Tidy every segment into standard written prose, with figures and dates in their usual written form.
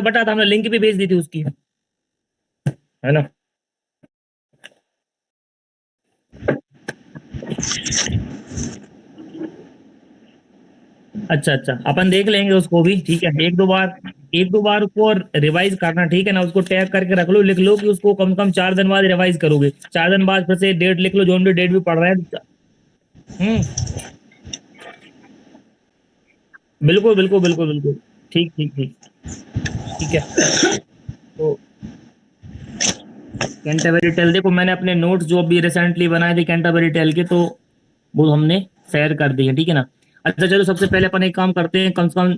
बटा था, हमने लिंक भी भेज दी थी उसकी, है ना। अच्छा अच्छा, अपन देख लेंगे उसको भी, ठीक है। एक दो बार उसको रिवाइज करना, ठीक है ना। उसको टैग करके रख लो, लिख लो कि उसको कम से कम 4 दिन बाद रिवाइज करोगे। 4 दिन बाद फिर से डेट लिख लो, जो भी डेट भी पढ़ रहे हैं। हम्म, बिल्कुल बिल्कुल बिल्कुल बिल्कुल। ठीक ठीक ठीक। ठीक है। तो कैंटरबरी टेल, देखो मैंने अपने नोट्स जो अभी रिसेंटली बनाए थे कैंटरबरी टेल के, तो वो हमने शेयर कर दिए, ठीक है ना। अच्छा चलो, सबसे पहले अपन एक काम करते हैं, कम से कम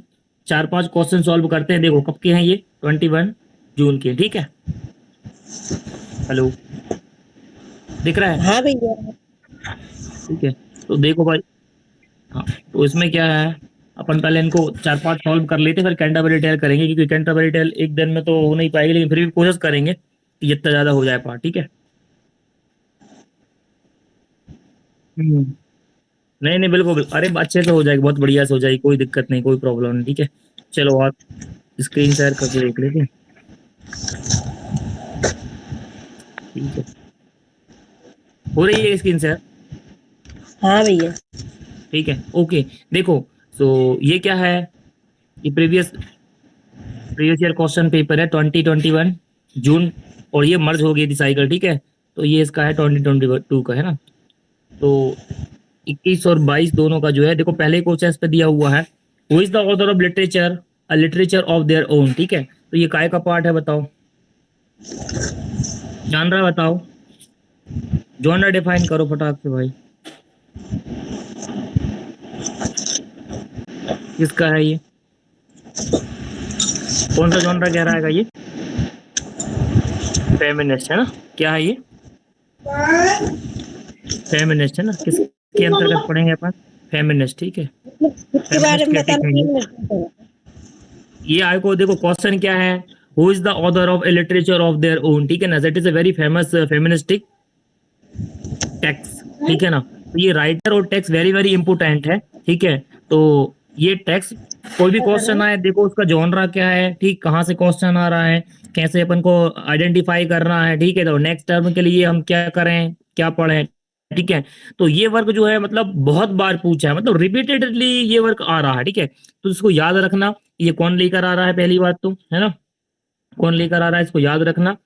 4 5 क्वेश्चन सॉल्व करते हैं। देखो कब के हैं ये, 21 जून के, ठीक है। हेलो, दिख रहा है? हाँ भैया। ठीक है, तो देखो भाई। हाँ, तो इसमें क्या है, अपन पहले इनको 4 5 सॉल्व कर लेते हैं, फिर कैंटरबरी टेल करेंगे, क्योंकि कैंटरबरी टेल एक दिन में तो हो नहीं पाएगी, लेकिन फिर भी कोशिश करेंगे कि जितना ज्यादा हो जाए पार्ट, ठीक है। हम्म, नहीं नहीं, बिल्कुल बिल्कुल। अरे अच्छे से हो जाएगी, बहुत बढ़िया से हो जाएगी, कोई दिक्कत नहीं, कोई प्रॉब्लम नहीं, ठीक है। चलो आप स्क्रीन शेयर करके देख लेते हैं, ठीक है। हो रही है स्क्रीन शेयर? हाँ भैया। ठीक है, ओके। देखो, तो ये क्या है, ये previous previous year question paper है 2021 जून, और ये मर्ज हो गई थी साइकिल, ठीक है। तो ये इसका है 2022 का, है ना। तो 21 और 22 दोनों का जो है, देखो पहले क्वेश्चन इस पे दिया हुआ है, who is the author of literature, a literature of their own, ठीक है। तो ये काय का पार्ट है बताओ, जान रहा है बताओ, जॉनर डिफाइन करो फटाक से भाई, किसका है ये, कौन सा जॉनरा कह रहा है ये, फेमिनिस्ट है ना, क्या है ये, फेमिनिस्ट है ना, किसके अंतर्गत पढ़ेंगे अपन, फेमिनिस्ट, ठीक है। इसके बारे फेमिनिस्ट में क्रिटिक बताना है ये। 3 मिनट। ये आपको देखो क्वेश्चन क्या है, who is the author of A literature of their own, ठीक है ना, that is a very famous feministic text, ठीक है ना। तो ये राइटर और टेक्स्ट वेरी वेरी इंपोर्टेंट है, ठीक है। तो ये टेक्स्ट, कोई भी क्या कर रहे क्वेश्चन हैं? आए, देखो उसका जॉनरा क्या है, ठीक, कहाँ से क्वेश्चन आ रहा है, कैसे अपन को आइडेंटिफाई करना है, ठीक है। तो नेक्स्ट टर्म के लिए हम क्या करें, क्या पढ़ें, ठीक है। तो ये वर्क जो है, मतलब बहुत बार पूछा है, मतलब रिपीटेडली ये वर्क आ रहा है, ठीक है। तो इसको याद रखना, ये कौन लेकर आ रहा है, पहली बात तो, है ना, कौन लेकर आ रहा है, इसको याद रखना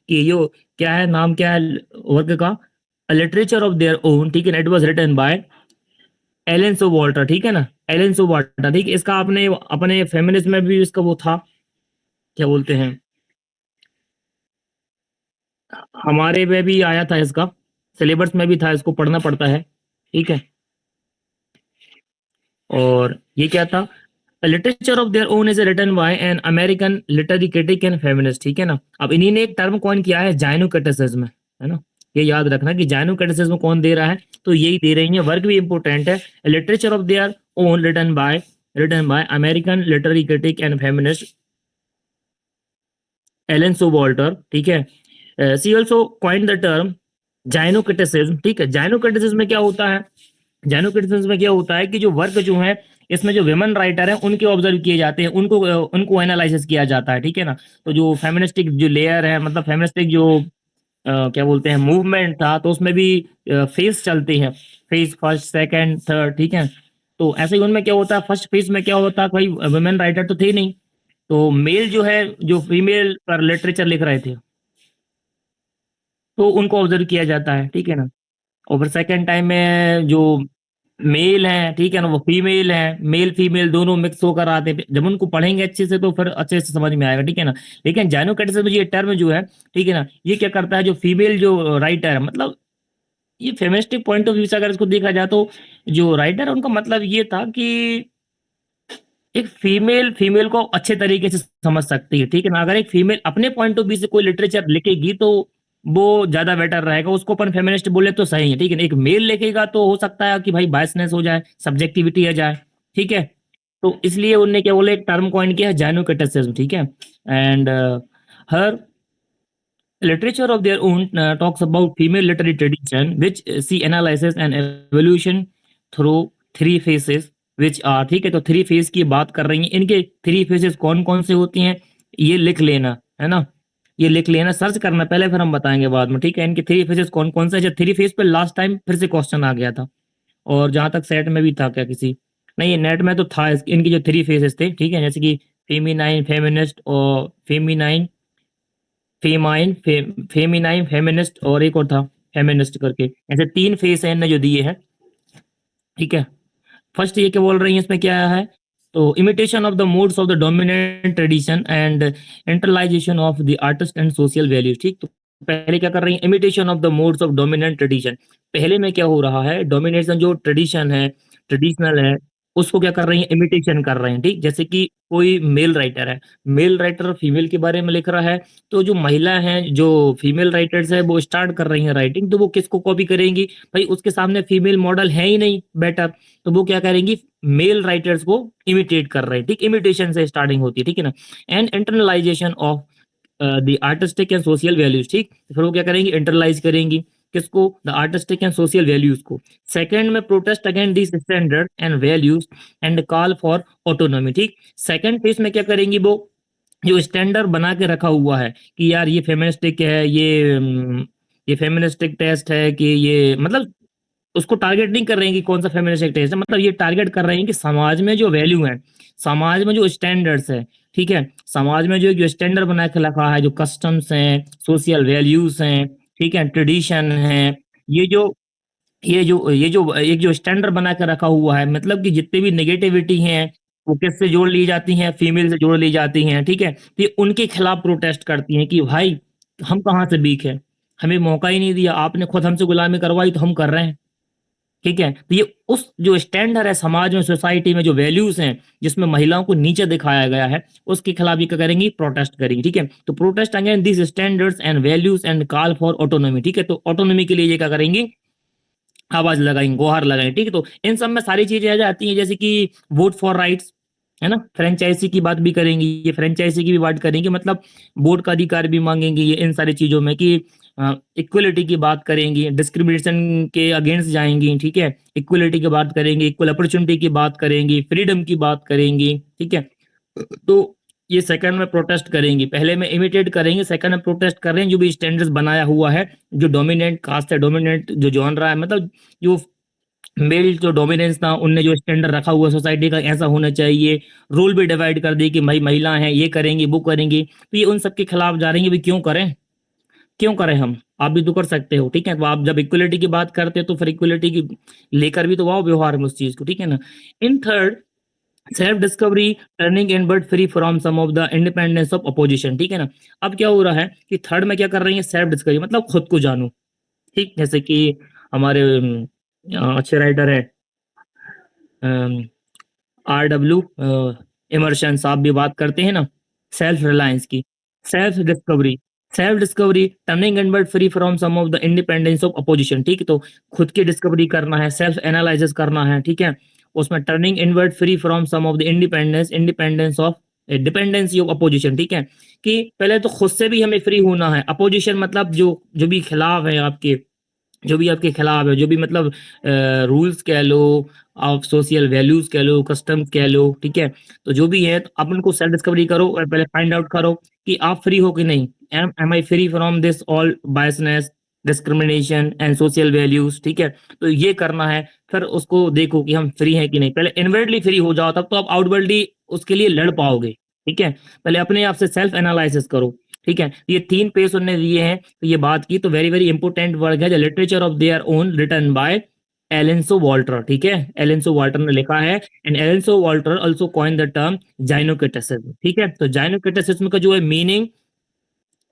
कि ये क्या है, नाम क्या है वर्क का, लिटरेचर ऑफ देयर ओन, ठीक है ना। It was written by Elaine Showalter, ठीक है ना, एलन सो वॉल्टर, ठीक है। इसका आपने अपने फेमिनिज्म में भी इसका वो था, क्या बोलते हैं, हमारे में भी आया था, इसका सिलेबस में भी था, इसको पढ़ना पड़ता है, ठीक है। और ये क्या था, literature of their own is written by an American literary critic and feminist, ठीक है ना। अब इन्हीं ने एक टर्म कॉइन किया है, जाइनो क्रिटिसिज्म, है ना। ये याद रखना कि जाइनो क्रिटिसिज्म कौन दे रहा है, तो यही दे रही है, वर्क भी इंपॉर्टेंट है। Literature of their own written by American literary critic and feminist Elaine Showalter, ठीक है। She also coin the term gynocriticism, ठीक है। जाइनो क्रिटिसिज्म में क्या होता है, जाइनो क्रिटिसिज्म में क्या होता है कि जो वर्क जो है, इसमें जो विमेन राइटर है उनके ऑब्जर्व किए जाते हैं, उनको एनालिसिस किया जाता है, ठीक है ना। तो जो फेमिनिस्टिक जो लेयर है, मतलब फेमिनिस्टिक जो क्या बोलते हैं मूवमेंट था, तो उसमें भी फेज चलते हैं, फेज फर्स्ट सेकंड थर्ड, ठीक है। तो ऐसे ही उनमें क्या होता है, फर्स्ट फेज में क्या होता है, कोई वुमेन राइटर तो थे नहीं, तो मेल जो है, जो फीमेल पर लिटरेचर लिख रहे थे, तो उनको ऑब्जर्व किया जाता है, ठीक है ना। और फिर सेकंड टाइम में जो मेल है, ठीक है ना, वो फीमेल है, मेल फीमेल दोनों मिक्स होकर आते हैं, जब उनको पढ़ेंगे अच्छे से तो फिर अच्छे से समझ में आएगा, ठीक है ना। लेकिन जाइनोक्रेटिसिज्म ये टर्म जो है, ठीक है ना, ये क्या करता है, जो फीमेल जो राइटर है, मतलब ये फेमिनिस्टिक पॉइंट ऑफ व्यू से अगर इसको देखा जाए, तो जो राइटर है उनका मतलब ये था कि एक फीमेल फीमेल को अच्छे तरीके से समझ सकती है, ठीक है ना। अगर एक फीमेल अपने पॉइंट ऑफ व्यू से कोई लिटरेचर लिखेगी, तो वो ज्यादा बेटर रहेगा, उसको अपन फेमिनिस्ट बोले तो सही है, ठीक है ना। एक मेल लिखेगा तो हो सकता है कि भाई बायसनेस हो जाए, सब्जेक्टिविटी आ जाए, ठीक है। तो इसलिए उनने क्या बोले, एक टर्म कॉइन किया है, जाइनोक्रेटिसिज्म, ठीक है। And her literature of their own talks about female literary tradition which see analysis and evolution through 3 phases which are, ठीक है। तो 3 फेज की बात कर रही हैं, इनके 3 फेजेस कौन कौन से होती हैं, ये लिख लेना, है ना? ये लिख लेना, सर्च करना पहले, फिर हम बताएँगे बाद में, ठीक है? इनके 3 फेजेस कौन-कौन से हैं? 3 फेज पे लास्ट टाइम फिर से क्वेश्चन आ गया था, और जहाँ तक सेट में भी था क्या किसी, नहीं, नेट में तो था इनके जो 3 फेजेस थे, ठीक है? जैसे कि फेमिनाइन, फेमिनिस्ट और फेमिनाइन, फेमाइन, फेमिनाइन, फेमिनिस्ट और एक और था फेमिनिस्ट करके। ऐसे 3 फेस हैं इनने जो दिए हैं, ठीक है? फर्स्ट ये क्या बोल रही है, इसमें क्या है? तो imitation of the modes of the dominant tradition and internalisation of the artist and social values, ठीक? तो पहले क्या कर रही है, imitation of the modes of dominant tradition. पहले में क्या हो रहा है, डोमिनेशन जो ट्रेडिशन है, ट्रेडिशनल है, उसको क्या कर रही है, इमिटेशन कर रहे हैं, ठीक? जैसे कि कोई मेल राइटर है, मेल राइटर फीमेल के बारे में लिख रहा है, तो जो महिला हैं, जो फीमेल राइटर्स है, वो स्टार्ट कर रही हैं राइटिंग, तो वो किसको कॉपी करेंगी? भाई उसके सामने फीमेल मॉडल है ही नहीं बेटर, तो वो क्या करेंगी, मेल राइटर्स को इमिटेट कर रहे हैं, ठीक? इमिटेशन से स्टार्टिंग होती है, ठीक है ना? And internalisation of the artistic and social values, ठीक? फिर वो क्या करेंगी, इंटरलाइज करेंगी किसको, the artistic and social values को। सेकंड में protest against this standard and values and call for autonomy, ठीक? सेकंड फेज में क्या करेंगी, वो जो स्टैंडर्ड बना के रखा हुआ है कि यार ये फेमिनिस्टिक है, ये फेमिनिस्टिक टेस्ट है, कि ये मतलब उसको टारगेट नहीं कर रहे हैं कि कौन सा फेमिनिस्टिक टेस्ट है, मतलब ये टारगेट कर रहे हैं कि समाज में जो वैल्यू है, समाज में जो स्टैंडर्ड्स है, ठीक है? समाज में जो स्टैंडर्ड बना के रखा है, जो कस्टम्स हैं, सोशल वैल्यूज हैं, ठीक है, ट्रेडिशन है, ये जो ये जो एक जो स्टैंडर्ड बना के रखा हुआ है, मतलब कि जितनी भी नेगेटिविटी हैं, वो किससे जोड़ ली जाती हैं, फीमेल से जोड़ ली जाती हैं, ठीक है? तो ये उनके खिलाफ प्रोटेस्ट करती हैं कि भाई हम कहाँ से वीक है, हमें मौका ही नहीं दिया, आपने खुद हमसे गुलामी करवाई तो हम कर रहे हैं, ठीक है? तो ये उस जो स्टैंडर्ड है समाज में, सोसाइटी में जो वैल्यूज़ हैं, जिसमें महिलाओं को नीचे दिखाया गया है, उसके खिलाफ ये क्या करेंगी, प्रोटेस्ट करेंगी, ठीक है? तो protest against this standards and values and call for autonomy, ठीक है? तो ऑटोनॉमी के लिए ये क्या करेंगी, आवाज़ लगाएँगे, गुहार लगाएँगे, ठीक है? तो इन सब में सारी चीज़ें आ जाती हैं, जैसे कि वोट फॉर राइट्स, है ना? फ्रैंचाइज़ी की बात भी करेंगी, ये फ्रैंचाइज़ी की भी बात करेंगी, मतलब वोट का अधिकार भी माँगेंगी ये इन सारी चीज़ों में, कि इक्वालिटी की बात करेंगी, डिस्क्रिमिनेशन के अगेंस्ट जाएँगी, ठीक है? इक्वालिटी की बात करेंगी, इक्वल अपॉर्च्युनिटी की बात करेंगी, फ्रीडम की बात करेंगी, ठीक है? तो ये सेकंड में प्रोटेस्ट करेंगी, पहले में इमिटेट करेंगे, सेकंड में प्रोटेस्ट कर रहे हैं, जो भी स्टैंडर्ड्स बनाया हुआ है, जो डोमिनेंट कास्ट है, डोमिनेंट जो जॉनरा है, मतलब जो मेल जो डोमिनेंस था, उनने जो स्टैंडर्ड रखा हुआ है सोसाइटी का, ऐसा होना चाहिए, रोल भी डिवाइड कर दी कि भाई महिला हैं, ये करेंगी, वो करेंगी, तो ये उन सब के खिलाफ जा रही हैं, भाई क्यों करें? क्यों करें हम? आप भी तो कर सकते हो, ठीक है? तो आप जब इक्वालिटी की बात करते हो, तो फिर इक्वालिटी की लेकर भी तो आओ व्यवहार में उस चीज़ को, ठीक है ना? In third, self discovery turning inward free from some of the independence of opposition, ठीक है ना? अब क्या हो रहा है कि थर्ड में क्या कर रही है, सेल्फ डिस्कवरी, मतलब खुद को जानो, ठीक? जैसे कि हमारे अच्छे राइटर हैं, आर.डब्ल्यू. इमर्शन साहब भी बात करते हैं ना, सेल्फ रिलायंस की, self discovery, self discovery turning inward free from some of the independence of opposition, ठीक है? तो खुद की डिस्कवरी करना है, सेल्फ एनालिसिस करना है, ठीक है? उसमें turning inward free from some of the independence, independence of dependency of opposition, ठीक है? कि पहले तो खुद से भी हमें फ्री होना है, अपोजिशन मतलब जो जो भी खिलाफ है आपके, जो भी आपके खिलाफ है, जो भी मतलब रूल्स कह लो, आप सोशल वैल्यूज़ कह लो, कस्टम्स कह लो, ठीक है? तो जो भी है, तो आप उनको सेल्फ डिस्कवरी करो और पहले फाइंड आउट करो कि आप फ्री हो कि नहीं? Am I free from this all biasness, discrimination and social values, ठीक है? तो ये करना है, फिर उसको देखो कि हम फ्री हैं कि नहीं। पहले इनवर्डली फ्री हो जाओ, तब तो आप आउटवर्डली उसके लिए लड़ पाओगे, ठीक है? पहले अपने आप से सेल्फ एनालिसिस करो, ठीक है? ये 3 पेज उन्होंने दिए हैं, तो ये बात की, तो वेरी वेरी इंपोर्टेंट वर्क है, the literature of their own written by Elaine Showalter, ठीक है? एलेंसो वाल्टर ने लिखा है, and Elaine Showalter also coined the term gynocriticism, ठीक है? तो जाइनोक्रिटिसिज्म का जो है मीनिंग,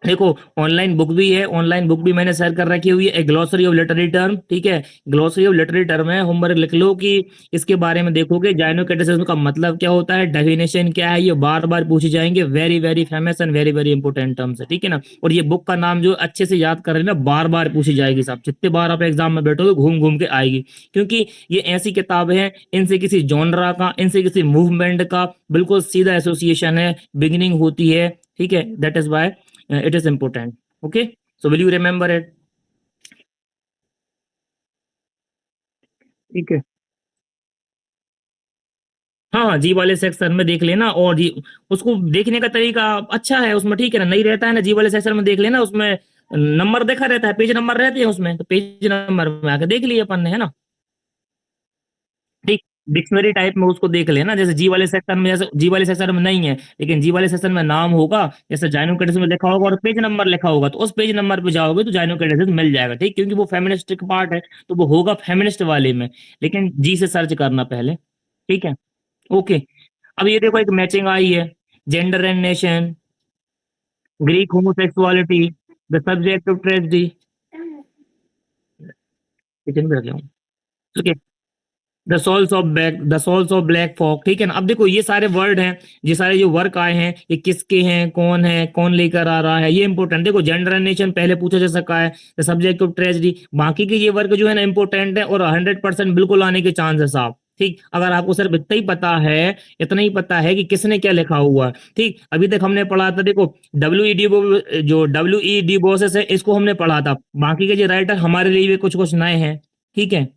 देखो, ऑनलाइन बुक भी है, ऑनलाइन बुक भी मैंने शेयर कर रखी हुई है, ए ग्लॉसरी ऑफ लिटरेरी टर्म, ठीक है? ग्लॉसरी ऑफ लिटरेरी टर्म है, होमवर्क लिख लो कि इसके बारे में देखोगे जाइनोक्रिटिसिज्म का मतलब क्या होता है, डेफिनेशन क्या है, ये बार-बार पूछे जाएँगे, very very famous and very very important terms है, ठीक है ना? और ये बुक का नाम जो अच्छे से याद कर लेना, बार-बार पूछी जाएगी साहब, जितने बार आप एग्ज़ाम में बैठोगे घूम-घूम के आएगी, क्योंकि ये ऐसी किताबें हैं, इनसे किसी जॉनरा का, इनसे किसी मूवमेंट का बिल्कुल सीधा एसोसिएशन है, बिगिनिंग होती है, ठीक है? That is why it is important. Okay, so will you remember it? ठीक है। हाँ, जी वाले सेक्शन में देख लेना, और जी उसको देखने का तरीका अच्छा है उसमें, ठीक है ना, नहीं रहता है ना, जी वाले सेक्शन में देख लेना, उसमें नंबर देखा रहता है, पेज नंबर रहते हैं उसमें, तो पेज नंबर में आके देख लिए अपन ने, है ना। ठीक, डिक्शनरी टाइप में उसको देख लेना, जैसे जी वाले सेक्शन में, जैसे जी वाले सेक्शन में नहीं है, लेकिन जी वाले सेक्शन में नाम होगा, जैसे जाइनोकेटेसिस में लिखा होगा और पेज नंबर लिखा होगा, तो उस पेज नंबर पे जाओगे तो जाइनोकेटेसिस मिल जाएगा, ठीक, क्योंकि वो फेमिनिस्ट पार्ट है, तो वो होगा फेमिनिस्ट वाले में, लेकिन जी से सर्च करना पहले, ठीक है। ओके, अब ये देखो एक मैचिंग आई है, gender and nation, Greek homosexuality, the subject of tragedy, kitchen में रख जाऊं, ठीक है, the souls of black folk, ठीक है ना। अब देखो ये सारे वर्ड हैं, ये सारे जो वर्क आए हैं, ये किसके हैं, कौन है, कौन लेकर आ रहा है, ये इंपॉर्टेंट। देखो जेंडर एंड नेशन पहले पूछा जा सका है, द सब्जेक्ट ऑफ ट्रेजेडी, बाकी के ये वर्क जो है ना इंपॉर्टेंट है, और 100% बिल्कुल आने के चांस है साहब, ठीक। अगर आपको सिर्फ इतना ही पता है, इतना ही पता है कि किसने क्या लिखा हुआ है, ठीक। अभी तक हमने पढ़ा था, देखो WED, जो WED बॉसेस है, इसको हमने पढ़ा था, बाकी के जो राइटर हमारे लिए भी कुछ कुछ नए हैं, ठीक है।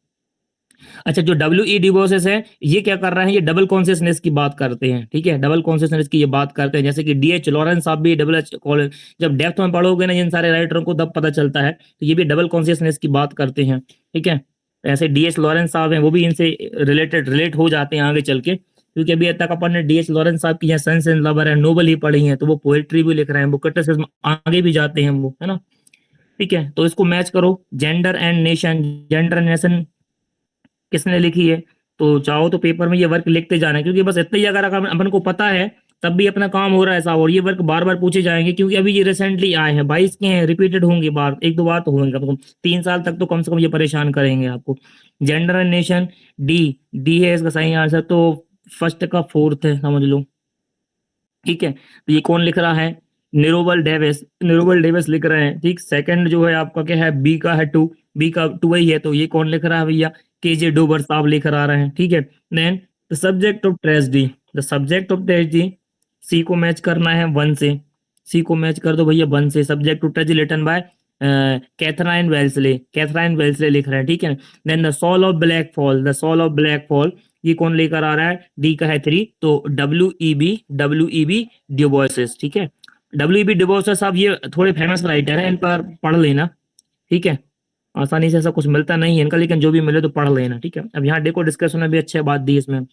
अच्छा, जो WED बॉसेस है, ये क्या कर रहे हैं, ये डबल कॉन्शियसनेस की बात करते हैं, ठीक है, डबल कॉन्शियसनेस की ये बात करते हैं, जैसे कि DH लॉरेंस साहब भी डबल एच कॉलेज, जब डेप्थ में पढ़ोगे ना इन सारे राइटरों को तब पता चलता है, तो ये भी डबल कॉन्शियसनेस की बात करते हैं, ठीक है। ऐसे DH लॉरेंस साहब हैं, वो भी इनसे रिलेट हो जाते हैं आगे चल के, क्योंकि अभी तक अपन ने DH लॉरेंस साहब की यहाँ सन्स एंड लवर है, नोबल ही पढ़ी है, तो वो पोएट्री भी लिख रहे हैं, वो क्रिटिसिज्म आगे भी जाते हैं वो, है ना, ठीक है। तो इसको मैच करो, gender and nation, gender and nation किसने लिखी है, तो चाहो तो पेपर में ये वर्क लिखते जाना है, क्योंकि बस इतना ही अगर अपन को पता है तब भी अपना काम हो रहा है साहब, और ये वर्क बार बार पूछे जाएंगे, क्योंकि अभी ये रिसेंटली आए हैं, 22 के हैं, रिपीटेड होंगे, बार एक दो बार तो होंगे, आपको 3 साल तक तो कम से कम ये परेशान करेंगे आपको। Gender and nation, D, D है इसका सही आंसर, तो फर्स्ट का फोर्थ है समझ लो, ठीक है। तो ये कौन लिख रहा है, निरोबल डेविस, निरोबल डेविस लिख रहे हैं, ठीक। सेकंड जो है आपका क्या है, बी का है टू, बी का टू ही है, तो ये कौन लिख रहा है भैया, KJ डोबर साहब लेकर आ रहे हैं, ठीक है। Then the subject of tragedy, the subject of tragedy, C को मैच करना है 1 से, सी को मैच कर दो भैया 1 से, subject of tragedy written by Catherine Wellesley, Catherine Wellesley लिख रहे हैं, ठीक है। Then the soul of black fall, the soul of black fall, ये कौन लेकर आ रहा है, डी का है 3, तो WEB ड्यूबोइस, ठीक है। WEB ड्यूबोइस साहब ये थोड़े फेमस राइटर हैं, इन पर पढ़ लेना, ठीक है। आसानी से ऐसा कुछ मिलता नहीं है इनका, लेकिन जो भी मिले तो पढ़ लेना, ठीक है। अब यहाँ देखो डिस्कशन में भी अच्छी बात दी इसमें,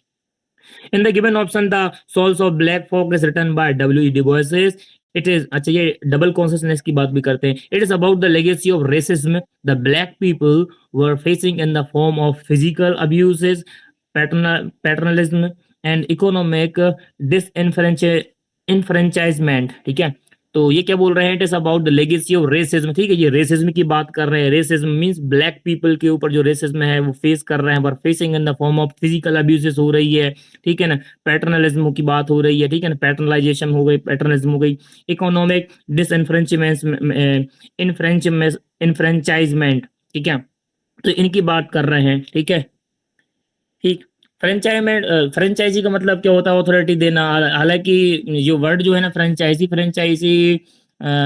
in the given option the souls of black folk is written by W.E.B. Du Bois. It is, अच्छा ये डबल कॉन्शियसनेस की बात भी करते हैं, it is about the legacy of racism the black people were facing in the form of physical abuses, paternalism and economic disenfranchisement, ठीक है। तो ये क्या बोल रहे हैं, it is about the legacy of racism, ठीक है, ये रेसिज्म की बात कर रहे हैं, रेसिज्म मींस ब्लैक पीपल के ऊपर जो रेसिज्म है वो फेस कर रहे हैं, वर facing in the form of physical abuses हो रही है, ठीक है ना, पैटर्नलिज्म की बात हो रही है, ठीक है ना, पैटर्नलाइजेशन हो गई, पैटर्नलिज्म हो गई, इकोनॉमिक इनफ्रेंचाइजमेंट, ठीक है, तो इनकी बात कर रहे हैं, ठीक है, ठीक। फ्रेंचाइजमेंट, फ्रेंचाइजी का मतलब क्या होता है, अथॉरिटी देना, हालांकि जो वर्ड जो है ना फ्रेंचाइजी, फ्रेंचाइजी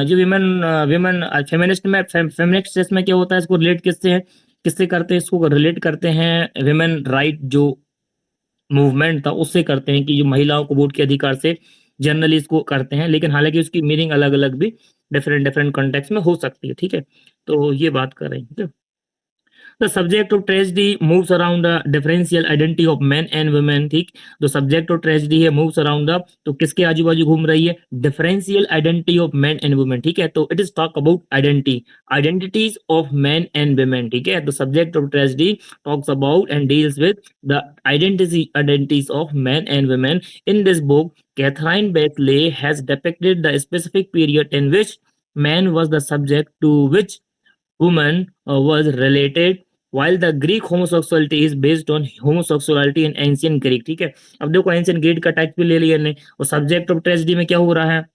जो विमेन विमेन फेमिनिस्ट में, फेमिनिस्ट में क्या होता है, इसको रिलेट किससे है, किससे करते हैं, इसको रिलेट करते हैं विमेन राइट जो मूवमेंट था उससे करते हैं, कि जो महिलाओं को वोट के अधिकार से जनरली इसको करते हैं, लेकिन हालांकि उसकी मीनिंग अलग अलग भी डिफरेंट डिफरेंट कॉन्टेक्स्ट में हो सकती है, ठीक है। तो ये बात कर रहे हैं, ठीक है। The subject of tragedy moves around the differential identity of men and women, ठीक। तो सब्जेक्ट ऑफ ट्रेजेडी है, मूव्स अराउंड द, तो किसके आजू बाजू घूम रही है, differential identity of man and women, ठीक है। तो it is talk about identity, identities of man and women, ठीक है। तो subject of tragedy talks about and deals with the identities of man and women. In this book Catherine बेथले has depicted the specific period in which man was the subject to which woman was related, while the Greek homosexuality is based on homosexuality in ancient Greek, ठीक है। अब देखो ancient Greek का type भी ले लिया ने, और सब्जेक्ट ऑफ ट्रेजेडी में क्या हो रहा है,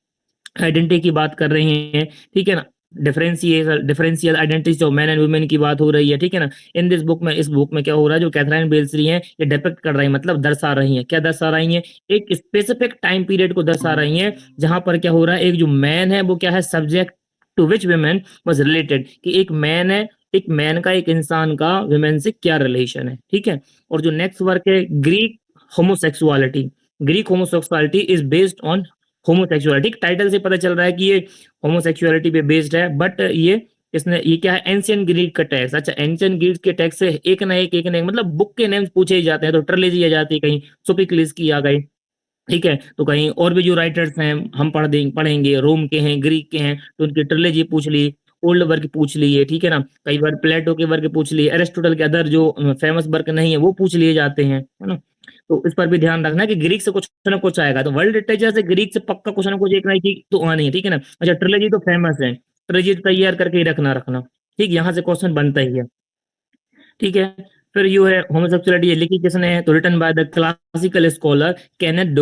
आइडेंटिटी की बात कर रही हैं, ठीक है ना, differential identity of man and women की बात हो रही है, ठीक है ना। इन दिस बुक में, इस बुक में क्या हो रहा है, जो कैथराइन बेल्सरी हैं ये डिपिक्ट कर रही है, मतलब दर्शा रही हैं, क्या दर्शा रही हैं, एक स्पेसिफिक टाइम पीरियड को दर्शा रही हैं, जहां पर क्या हो रहा है, एक जो मैन है वो क्या है, subject to which women was related, कि एक मैन है, एक मैन का, एक इंसान का वुमेन से क्या रिलेशन है, ठीक है। और जो नेक्स्ट वर्क है Greek homosexuality, Greek homosexuality is based on homosexuality. Title से पता चल रहा है कि ये होमोसेक्सुअलिटी पे बेस्ड है, बट ये क्या है, एंशियंट ग्रीक का टेक्स्ट। अच्छा, एंशियंट ग्रीक के टेक्स्ट से एक ना एक मतलब बुक के नेम्स पूछे ही जाते हैं, तो ट्रिलॉजी आ जाती है, कहीं सोफिक्लिस की आ गई, ठीक है, तो कहीं और भी जो राइटर्स हैं हम पढ़ेंगे, रोम के हैं, ग्रीक के हैं, तो उनकी ट्रिलॉजी पूछ ली, ओल्ड वर्क पूछ लिए, ठीक है ना, कई बार प्लेटो के वर्क पूछ लिए, एरिस्टोटल के अदर जो फेमस वर्क नहीं है वो पूछ लिए जाते हैं, है ना। तो इस पर भी ध्यान रखना कि ग्रीक से कुछ ना कुछ आएगा, तो वर्ल्ड लिटरेचर से ग्रीक से पक्का कुछ ना कुछ एक ना एक चीज तो आनी है, ठीक है ना। अच्छा, ट्रिलॉजी तो फेमस है, ट्रिलॉजी तैयार करके ही रखना, ठीक, यहाँ से क्वेश्चन बनता ही है, ठीक है। फिर यू है होमोसेक्सुअलिटी, ये लिखी किसने है, तो written by the classical scholar Kenneth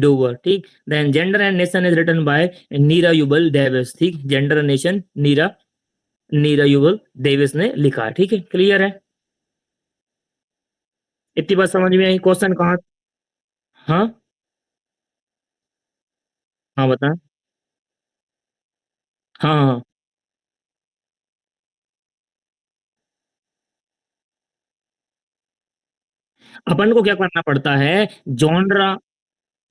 Dover, ठीक। Then gender and nation is written by Nira Yuval Davis, ठीक, gender and nation Nira Nira Yuval Davis ने लिखा है, ठीक है, क्लियर है, इतनी बात समझ में आई। क्वेश्चन कहाँ, हाँ हाँ बता, हाँ हाँ हाँ। अपन को क्या करना पड़ता है, जॉनरा,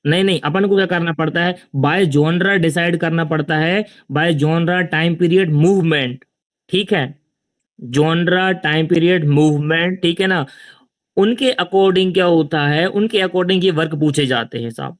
नहीं नहीं, अपन को क्या करना पड़ता है, बाय जॉनरा डिसाइड करना पड़ता है, by genre time period movement, ठीक है, जॉनरा टाइम पीरियड मूवमेंट, ठीक है ना, उनके अकॉर्डिंग क्या होता है, उनके अकॉर्डिंग ये वर्क पूछे जाते हैं साहब,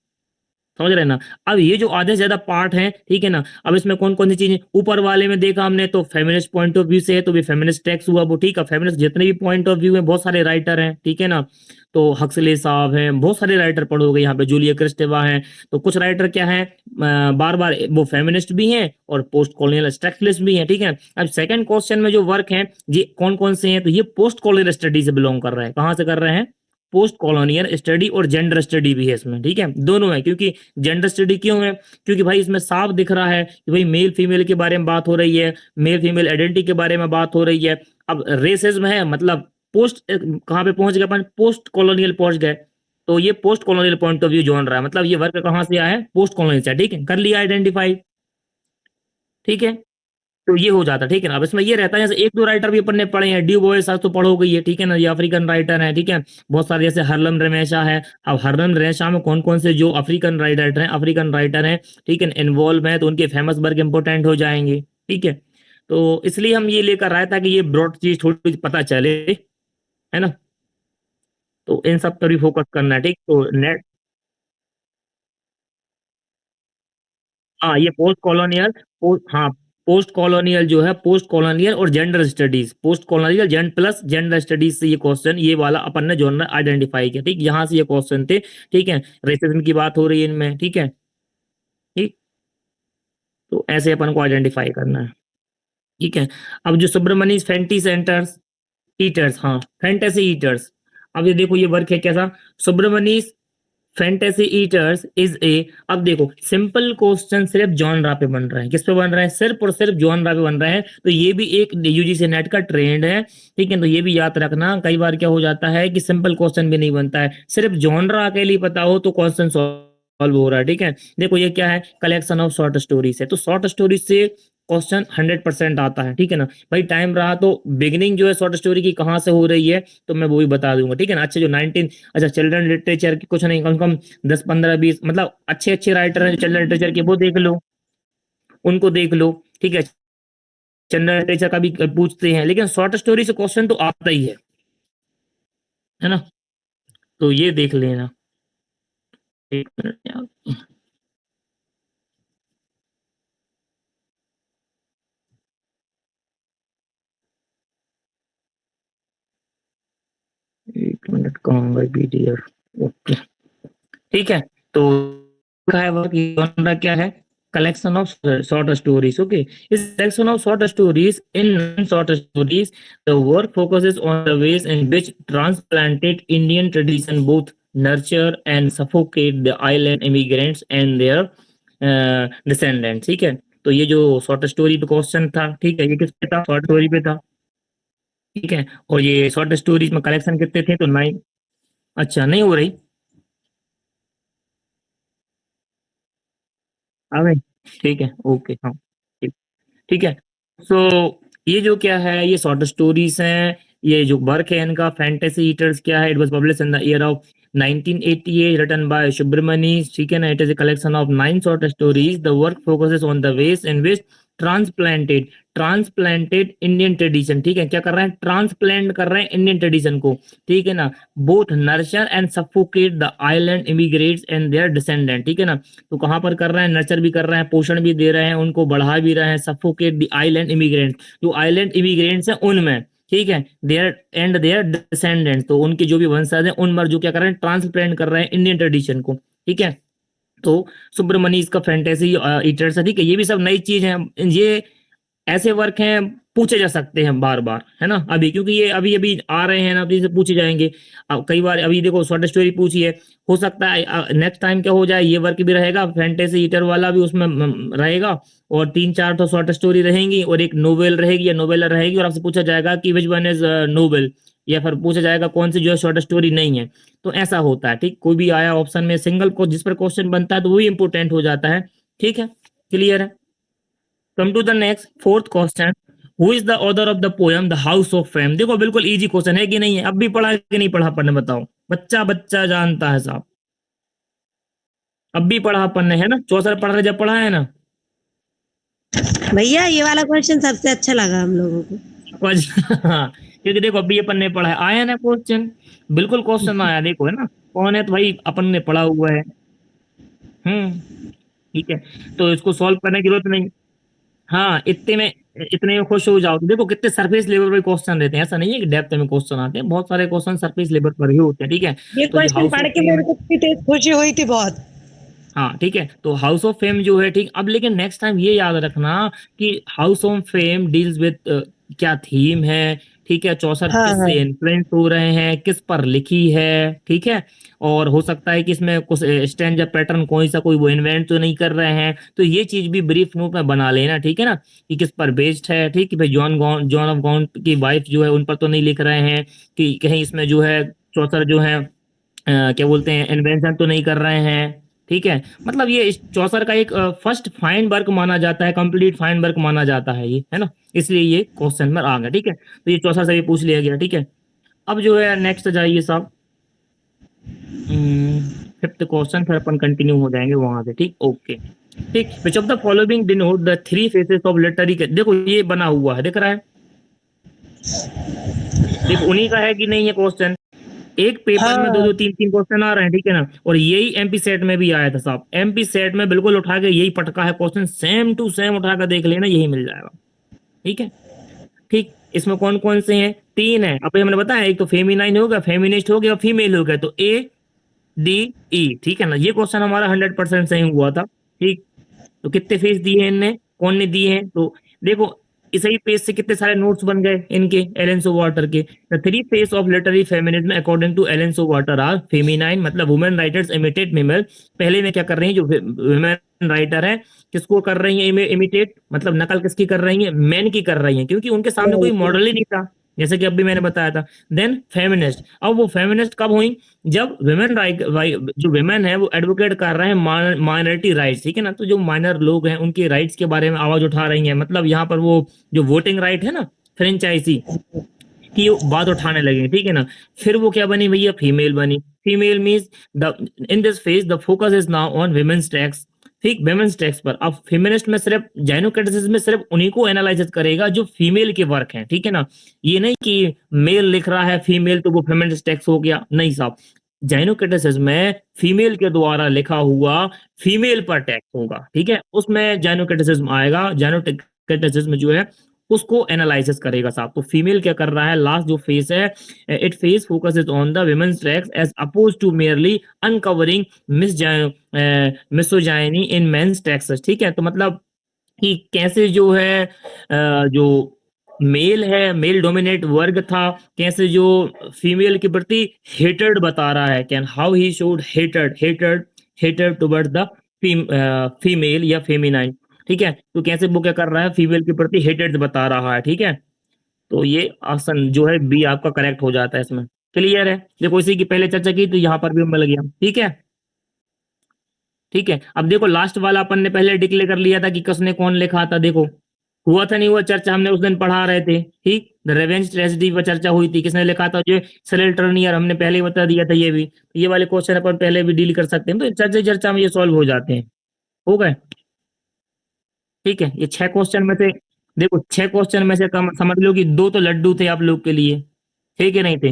समझ रहे हैं ना। अब ये जो आधे से ज्यादा पार्ट है, ठीक है ना, अब इसमें कौन कौन सी चीजें, ऊपर वाले में देखा हमने तो फेमिनिस्ट पॉइंट ऑफ व्यू से है, तो भी फेमिनिस्ट टेक्स्ट हुआ वो, ठीक है, फेमिनिस्ट जितने भी पॉइंट ऑफ व्यू है, बहुत सारे राइटर हैं, ठीक है ना, तो हक्सले साहब हैं, बहुत सारे राइटर पढ़ोगे यहाँ पे, जूलिया क्रिस्टेवा हैं, तो कुछ राइटर क्या है, बार बार वो फेमिनिस्ट भी हैं और पोस्ट कॉलोनियल स्ट्रक्चरलिस्ट भी हैं, ठीक है। अब सेकंड क्वेश्चन में जो वर्क है, ये कौन कौन से हैं, तो ये पोस्ट कॉलोनियल स्टडी से बिलोंग कर रहे हैं, कहाँ से कर रहे हैं, पोस्ट कॉलोनियल स्टडी, और जेंडर स्टडी भी है इसमें, ठीक है, दोनों है, क्योंकि जेंडर स्टडी क्यों है, क्योंकि भाई इसमें साफ दिख रहा है कि भाई मेल फीमेल के बारे में बात हो रही है, मेल फीमेल आइडेंटिटी के बारे में बात हो रही है। अब रेसिज्म है, मतलब पोस्ट कहाँ पे पहुंच गए अपन, पोस्ट कॉलोनियल पहुंच गए, तो ये post colonial point of view zone रहा है, मतलब ये वर्क कहाँ से आया है, पोस्ट कॉलोनियल से, ठीक है, कर लिया आइडेंटिफाई, ठीक है, तो ये हो जाता है, ठीक है ना। अब इसमें ये रहता है, जैसे एक दो राइटर भी अपन ने पढ़े हैं, डी बोयस आज तो पढ़ोगे ये, ठीक है ना, ये अफ्रीकन राइटर है, ठीक है, बहुत सारे जैसे हरलम रमेशा है। अब हरलम रमेशा में कौन कौन से जो अफ्रीकन राइटर हैं, ठीक है, इन्वॉल्व है, तो उनके फेमस वर्क इंपोर्टेंट हो जाएंगे, ठीक है, तो इसलिए हम ये लेकर आए ताकि ये ब्रॉड चीज थोड़ी पता चले, है ना, तो इन सब पर भी फोकस करना है, ठीक, तो नेट, हाँ ये पोस्ट कॉलोनियल, हाँ पोस्ट कॉलोनियल जो है, पोस्ट कॉलोनियल और gender studies, post colonial gen plus gender studies से ये क्वेश्चन, ये वाला अपन ने जॉनर आइडेंटिफाई किया, ठीक, यहाँ से ये क्वेश्चन थे, ठीक है, रेसिज्म की बात हो रही है इनमें, ठीक है, ठीक, तो ऐसे अपन को आइडेंटिफाई करना है, ठीक है। अब जो सुब्रमण्य फैंटी सेंटर्स ईटर्स, हाँ फैंटेसी ईटर्स, अब ये देखो ये वर्क है कैसा, Subramanya fantasy eaters is a, अब देखो सिंपल क्वेश्चन सिर्फ जॉनरा पे बन रहे हैं, किस पे बन रहे हैं, सिर्फ और सिर्फ जॉनरा पे बन रहे हैं, तो ये भी एक यूजीसी नेट का ट्रेंड है, ठीक है, तो ये भी याद रखना, कई बार क्या हो जाता है कि सिंपल क्वेश्चन भी नहीं बनता है, सिर्फ जॉनरा अकेले ही पता हो तो क्वेश्चन सॉल्व हो रहा है, ठीक है। देखो ये क्या है, कलेक्शन ऑफ शॉर्ट स्टोरीज है, तो शॉर्ट स्टोरीज से क्वेश्चन 100% आता है, ठीक है ना। भाई टाइम रहा तो बिगिनिंग जो है शॉर्ट स्टोरी की कहाँ से हो रही है, तो मैं वो भी बता दूंगा, ठीक है ना। अच्छा जो 19, अच्छा चिल्ड्रन लिटरेचर की कुछ नहीं, कम से कम 10 15 20 मतलब अच्छे अच्छे राइटर हैं जो चिल्ड्रन लिटरेचर के, वो देख लो, उनको देख लो, ठीक है, चिल्ड्रन लिटरेचर का भी पूछते हैं, लेकिन शॉर्ट स्टोरी से क्वेश्चन तो आता ही है ना, तो ये देख लेना, एक मिनट यार, एक मिनट कहाँ गई पीडीएफ, ओके, ठीक है, तो का है वर्क, genre क्या है, collection of short stories, okay, इस collection of short stories, in short stories the work focuses on the ways in which transplanted Indian tradition both nurture and suffocate the island immigrants and their descendants, ठीक है, तो ये जो short story पे question था, ठीक है, ये किस पे था, शॉर्ट स्टोरी पे था, ठीक है, और ये शॉर्ट स्टोरीज में कलेक्शन कितने थे, तो 9, अच्छा नहीं हो रही, आ गई, ठीक है, ओके, हाँ, ठीक, ठीक है, सो ये जो क्या है, ये शॉर्ट स्टोरीज हैं, ये जो वर्क है इनका फैंटेसी ईटर्स क्या है, it was publish in the year of 1988 written by Subramani, ठीक है ना. It is a collection of 9 short stories. The work focuses on the ways in which transplanted Indian tradition, ठीक है. क्या कर रहे हैं? ट्रांसप्लांट कर रहे हैं इंडियन ट्रेडिशन को, ठीक है ना. Both nurture and suffocate the island immigrants and their descendant, ठीक है ना. तो कहां पर कर रहे हैं? नर्चर भी कर रहे हैं, पोषण भी दे रहे हैं, उनको बढ़ा भी रहे हैं. सफोकेट द आइलैंड इमिग्रेंट्स, जो आइलैंड इमिग्रेंट्स हैं उनमें, ठीक है. देयर एंड देयर डिसेंडेंट्स, तो उनके जो भी वंशज हैं उन पर जो क्या कर रहे हैं? ट्रांसप्लांट कर रहे हैं इंडियन ट्रेडिशन को, ठीक है. तो सुब्रमणी इसका फैंटेसी ईटर्स है, ठीक है. ये भी सब नई चीज है. ये ऐसे वर्क हैं, पूछे जा सकते हैं बार बार, है ना. अभी क्योंकि ये अभी अभी आ रहे हैं ना, तो इसे पूछे जाएंगे. अब कई बार अभी देखो शॉर्ट स्टोरी पूछी है, हो सकता है नेक्स्ट टाइम क्या हो जाए, ये वर्क भी रहेगा, फैंटेसी ईटर वाला भी उसमें रहेगा, और 3-4 तो शॉर्ट स्टोरी रहेंगी, और एक नोवेल रहेगी या नोवेला रहेगी, और आपसे पूछा जाएगा कि विच वन इज नोवेल, या फिर पूछा जाएगा कौन सी जो है शॉर्ट स्टोरी नहीं है. तो ऐसा होता है, ठीक. कोई भी आया ऑप्शन में सिंगल को जिस पर क्वेश्चन बनता है तो वो भी इंपोर्टेंट हो जाता है, ठीक है. क्लियर है. Come to the next fourth question. Who is the author of the poem the house of fame? देखो बिल्कुल इजी क्वेश्चन है कि नहीं है? अब भी पढ़ा कि नहीं पढ़ा अपन ने? बताओ. बच्चा बच्चा जानता है साहब. अब भी पढ़ा अपन ने, है ना. चौसर पढ़ रहे जब पढ़ा है ना. भैया ये वाला क्वेश्चन सबसे अच्छा लगा हम लोगों को। हाँ, क्योंकि देखो अभी अपन ने पढ़ा है, आया ना क्वेश्चन. बिल्कुल क्वेश्चन आया, देखो, है ना. कौन है? तो भाई अपन ने पढ़ा हुआ है. ठीक है. तो इसको सॉल्व करने की जरूरत नहीं. हाँ, इतने में खुश हो जाओ. तो देखो कितने सरफेस लेवल पर क्वेश्चन रहते हैं, ऐसा नहीं है कि डेप्थ में क्वेश्चन आते हैं. बहुत सारे क्वेश्चन सरफेस लेवल पर ही होते हैं, ठीक है. ये तो जो क्वेश्चन हाउस पढ़ ऑफ के फेम मेरे है, को इतनी तेज खुशी हुई थी बहुत। हाँ ठीक है. तो हाउस ऑफ फेम जो है, ठीक. अब लेकिन नेक्स्ट टाइम ये याद रखना कि house of fame deals with क्या थीम है, ठीक है. चौसर हाँ किस हाँ से इन्फ्लुएंस हो रहे हैं, किस पर लिखी है, ठीक है. और हो सकता है कि इसमें कुछ स्टैंजा पैटर्न कोई वो इन्वेंट तो नहीं कर रहे हैं. तो ये चीज भी ब्रीफ नोट में बना लेना, ठीक है ना, कि किस पर बेस्ड है, ठीक. कि भाई जॉन ऑफ गॉन्ट की वाइफ जो है उन पर तो नहीं लिख रहे हैं, कि कहीं इसमें जो है चौसर जो है क्या बोलते हैं, इन्वेंशन तो नहीं कर रहे हैं, ठीक है. मतलब ये इस चौसर का एक फर्स्ट फाइन वर्क माना जाता है, कंप्लीट फाइन वर्क माना जाता है ये, है ना. इसलिए ये क्वेश्चन में आ गया, ठीक है. तो ये चौसर से भी पूछ लिया गया, ठीक है. अब जो है नेक्स्ट जाइए साहब, फिफ्थ क्वेश्चन, फिर अपन कंटिन्यू हो जाएंगे वहां से, ठीक. ओके, ठीक. Which of the following denote the three faces of literary. देखो ये बना हुआ है, दिख रहा है. देखो उन्हीं का है कि नहीं ये क्वेश्चन. एक पेपर में दो हाँ दो तीन तीन क्वेश्चन आ रहे हैं, ठीक है ना. और यही एमपी सेट में भी आया था साहब. एमपी सेट में बिल्कुल उठा के यही पटका है क्वेश्चन, सेम टू सेम उठा कर देख लेना, यही मिल जाएगा, ठीक है. ठीक. इसमें कौन कौन से हैं? तीन है. अब हमने बताया, एक तो फेमिनाइन हो गया, फेमिनिस्ट हो गया, और फीमेल हो गया. तो ए डी ई, ठीक है ना. ये क्वेश्चन हमारा 100% सही हुआ था, ठीक. तो कितने फेस दिए हैं इनने, कौन ने दिए हैं? तो देखो इस ही पेज से कितने सारे नोट्स बन गए इनके, एलन सो वाटर के. The three phase of literary feminism according to Elaine Showalter are feminine, मतलब वुमेन राइटर्स इमिटेट मेल. पहले में क्या कर रही हैं जो वुमेन राइटर है, किसको कर रही हैं इमिटेट, मतलब नकल किसकी कर रही हैं? मैन की कर रही हैं, क्योंकि उनके सामने कोई मॉडल ही नहीं था, जैसे कि अभी मैंने बताया था. Then feminist. अब वो फेमिनिस्ट कब हुई? जब वुमेन राइट, जो वुमेन है वो एडवोकेट कर रहे हैं माइनॉरिटी राइट्स, ठीक है ना. तो जो माइनर लोग हैं उनके राइट्स के बारे में आवाज उठा रही हैं. मतलब यहाँ पर वो जो वोटिंग राइट है ना, फ्रेंचाइजी की बात उठाने लगे, ठीक है ना. फिर वो क्या बनी भैया? फीमेल बनी. Female means the in this phase the focus is now on women's tax, ठीक. विमेन्स टैक्स पर. अब फेमिनिस्ट में सिर्फ जैनो क्रिटिसिज्म में सिर्फ उन्हीं को एनालाइज करेगा जो फीमेल के वर्क हैं, ठीक है ना. ये नहीं कि मेल लिख रहा है फीमेल तो वो फेमिनिस्ट टैक्स हो गया, नहीं साहब. जैनो क्रिटिसिज्म में फीमेल के द्वारा लिखा हुआ फीमेल पर टैक्स होगा, ठीक है. उसमें जैनो क्रिटिसिज्म आएगा. जैनो क्रिटिसिज्म जो है उसको एनालिसिस करेगा साहब. तो फीमेल क्या कर रहा है? लास्ट जो फेस है, it face focuses on the women's texts as opposed to merely uncovering misogyny in men's texts, ठीक है. तो मतलब कि कैसे जो है जो मेल है, मेल डोमिनेट वर्ग था, कैसे जो फीमेल के प्रति हेटेड बता रहा है, can how he showed hated toward the female या फेमिनाइन, ठीक है. तो कैसे वो क्या कर रहा है? फीमेल के प्रति हेटेड बता रहा है, ठीक है. तो ये ऑप्शन जो है बी आपका करेक्ट हो जाता है इसमें. क्लियर है. देखो इसी की पहले चर्चा की तो यहाँ पर भी मिल गया, ठीक है. ठीक है. अब देखो लास्ट वाला अपन ने पहले डिक्लेयर कर लिया था कि किसने कौन लिखा था. देखो हुआ था नहीं हुआ चर्चा, हमने उस दिन पढ़ा रहे थे, ठीक. द रेवेंज ट्रेजेडी पर चर्चा हुई थी, किसने लिखा था? जो सैमुअल टर्नियर, हमने पहले ही बता दिया था ये भी। ये वाले क्वेश्चन अपन पहले भी डील कर सकते हैं, तो चर्चा में ये सॉल्व हो जाते हैं। हो गए? ठीक है, ये 6 क्वेश्चन में से देखो 6 क्वेश्चन में से कम समझ लो कि 2 तो लड्डू थे आप लोग के लिए, थे कि नहीं थे?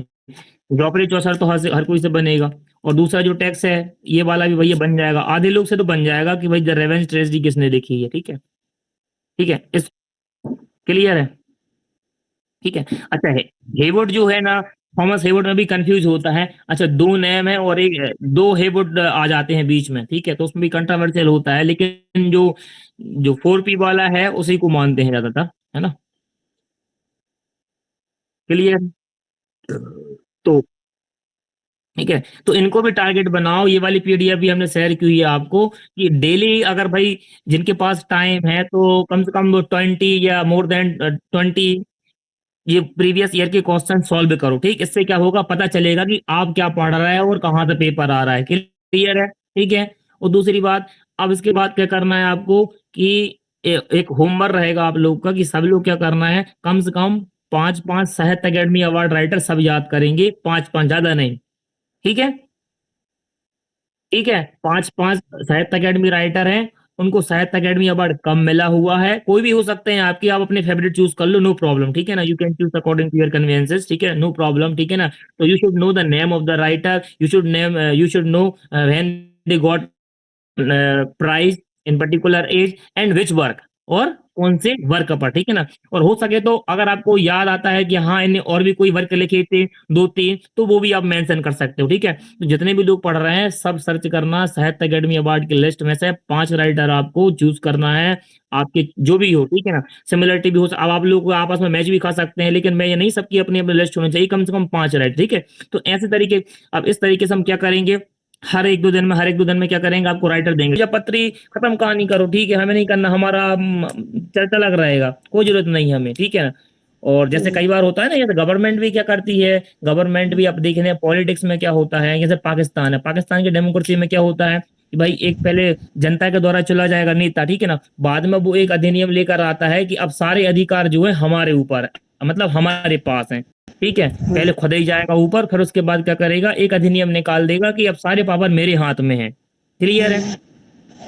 जॉफरी चौसर तो हर कोई से बनेगा, और दूसरा जो टैक्स है ये वाला भी भैया बन जाएगा, आधे लोग से तो बन जाएगा कि भाई द रेवेंज ट्रेजेडी किसने लिखी है। ठीक है, ठीक है, इस क्लियर है? ठीक है। अच्छा है, हेवुड जो है ना, थॉमस हेवुड में भी कंफ्यूज होता है। अच्छा, 2 नेम है और एक 2 हेवुड आ जाते हैं बीच में, ठीक है, तो उसमें भी कंट्रोवर्शियल होता है, लेकिन जो जो 4P वाला है उसी को मानते हैं ज्यादातर, है ना? क्लियर? तो ठीक है, तो इनको भी टारगेट बनाओ। ये वाली पीडीएफ भी हमने शेयर की है आपको, कि डेली अगर भाई जिनके पास टाइम है तो कम से कम 20 या मोर देन 20 ये प्रीवियस ईयर के क्वेश्चन सॉल्व करो। ठीक, इससे क्या होगा, पता चलेगा कि आप क्या पढ़ रहे हैं और कहाँ से पेपर आ रहा है। क्लियर है? ठीक है। और दूसरी बात, अब इसके बाद क्या करना है आपको कि एक होमवर्क रहेगा आप लोग का, कि सब लोग क्या करना है, कम से कम 5-5 साहित्य अकेडमी अवार्ड राइटर सब याद करेंगे, 5-5, ज्यादा नहीं। ठीक है? ठीक है, 5-5 साहित्य अकेडमी राइटर हैं, उनको साहित्य अकेडमी अवार्ड कम मिला हुआ है, कोई भी हो सकते हैं आपके, आप अपने फेवरेट चूज कर लो, नो प्रॉब्लम। ठीक है ना, you can choose according to your conveniences. ठीक है, नो प्रॉब्लम। ठीक है ना, तो you should know the name of the writer, you should know when they got prize in particular age and which work, और कौन से वर्क पर। ठीक है ना, और हो सके तो अगर आपको याद आता है कि हाँ इन्हें और भी कोई वर्क लिखे थे 2-3, तो वो भी आप मेंशन कर सकते हो। ठीक है, तो जितने भी लोग पढ़ रहे हैं सब सर्च करना, साहित्य अकेडमी अवार्ड की लिस्ट में से 5 राइटर आपको चूज करना है, आपके जो भी हो। ठीक है ना, सिमिलरिटी भी हो, अब आप लोग आपस में मैच भी खा सकते हैं, लेकिन मैं ये नहीं, सबकी अपनी अपनी लिस्ट होनी चाहिए, कम से कम 5 राइटर। ठीक है, तो ऐसे तरीके, अब इस तरीके से हम क्या करेंगे, हर एक दो दिन में क्या करेंगे, आपको राइटर देंगे, या पत्री खत्म कहानी करो। ठीक है, हमें नहीं करना, हमारा चर्चा लग रहेगा, कोई जरूरत नहीं है हमें। ठीक है ना, और जैसे कई बार होता है ना, जैसे गवर्नमेंट भी क्या करती है, गवर्नमेंट भी आप देख रहे हैं पॉलिटिक्स में क्या होता है, जैसे पाकिस्तान है, पाकिस्तान की डेमोक्रेसी में क्या होता है कि भाई एक पहले जनता के द्वारा चुना जाएगा नेता, ठीक है ना, बाद में वो एक अधिनियम लेकर आता है कि अब सारे अधिकार जो है हमारे ऊपर है, मतलब हमारे पास है। ठीक है, पहले खुद ही जाएगा ऊपर, फिर उसके बाद क्या करेगा, एक अधिनियम निकाल देगा कि अब सारे पावर मेरे हाथ में है। क्लियर है?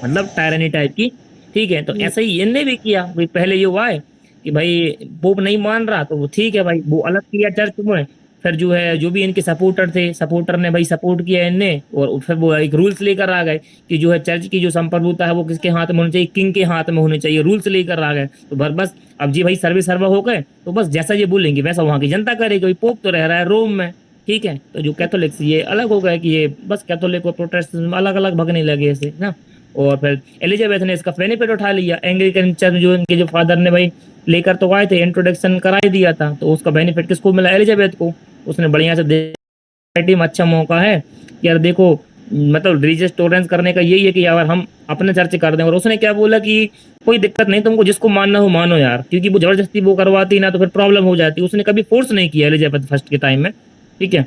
मतलब टायरनी टाइप की। ठीक है, तो ऐसा ही इनने भी किया भाई, पहले ये हुआ है कि भाई पोप नहीं मान रहा, तो वो ठीक है भाई, वो अलग किया चर्च में, फिर जो है जो भी इनके सपोर्टर थे, सपोर्टर ने भाई सपोर्ट किया इनने, और फिर वो एक रूल्स लेकर आ गए कि जो है चर्च की जो संप्रभुता है वो किसके हाथ में होनी चाहिए, किंग के हाथ में होनी चाहिए, रूल्स लेकर आ गए। तो बस अब जी भाई सर्वे सर्वा हो गए, तो बस जैसा ये बोलेंगे वैसा वहां की जनता करेगी, भाई पोप तो रह रहा है रोम में। ठीक है, तो जो कैथोलिक्स ये अलग हो गए कि ये बस कैथोलिक और प्रोटेस्टेंट अलग अलग भगने लगे ऐसे ना। और फिर एलिजाबेथ ने इसका बेनिफिट उठा लिया, एंग्लिकन चर्च जो इनके जो फादर ने भाई लेकर तो आए थे, इंट्रोडक्शन करा ही दिया था, तो उसका बेनिफिट किसको मिला, एलिजाबेथ को। उसने बढ़िया से सोसाइटी में अच्छा मौका है कि यार देखो, मतलब रिलीजियस टॉलरेंस करने का यही है कि यार हम अपने चर्च कर दें। और उसने क्या बोला कि कोई दिक्कत नहीं, तुमको जिसको मानना हो मानो यार, क्योंकि वो जबरदस्ती वो करवाती ना तो फिर प्रॉब्लम हो जाती। उसने कभी फोर्स नहीं किया एलिजाबेथ फर्स्ट के टाइम में। ठीक है,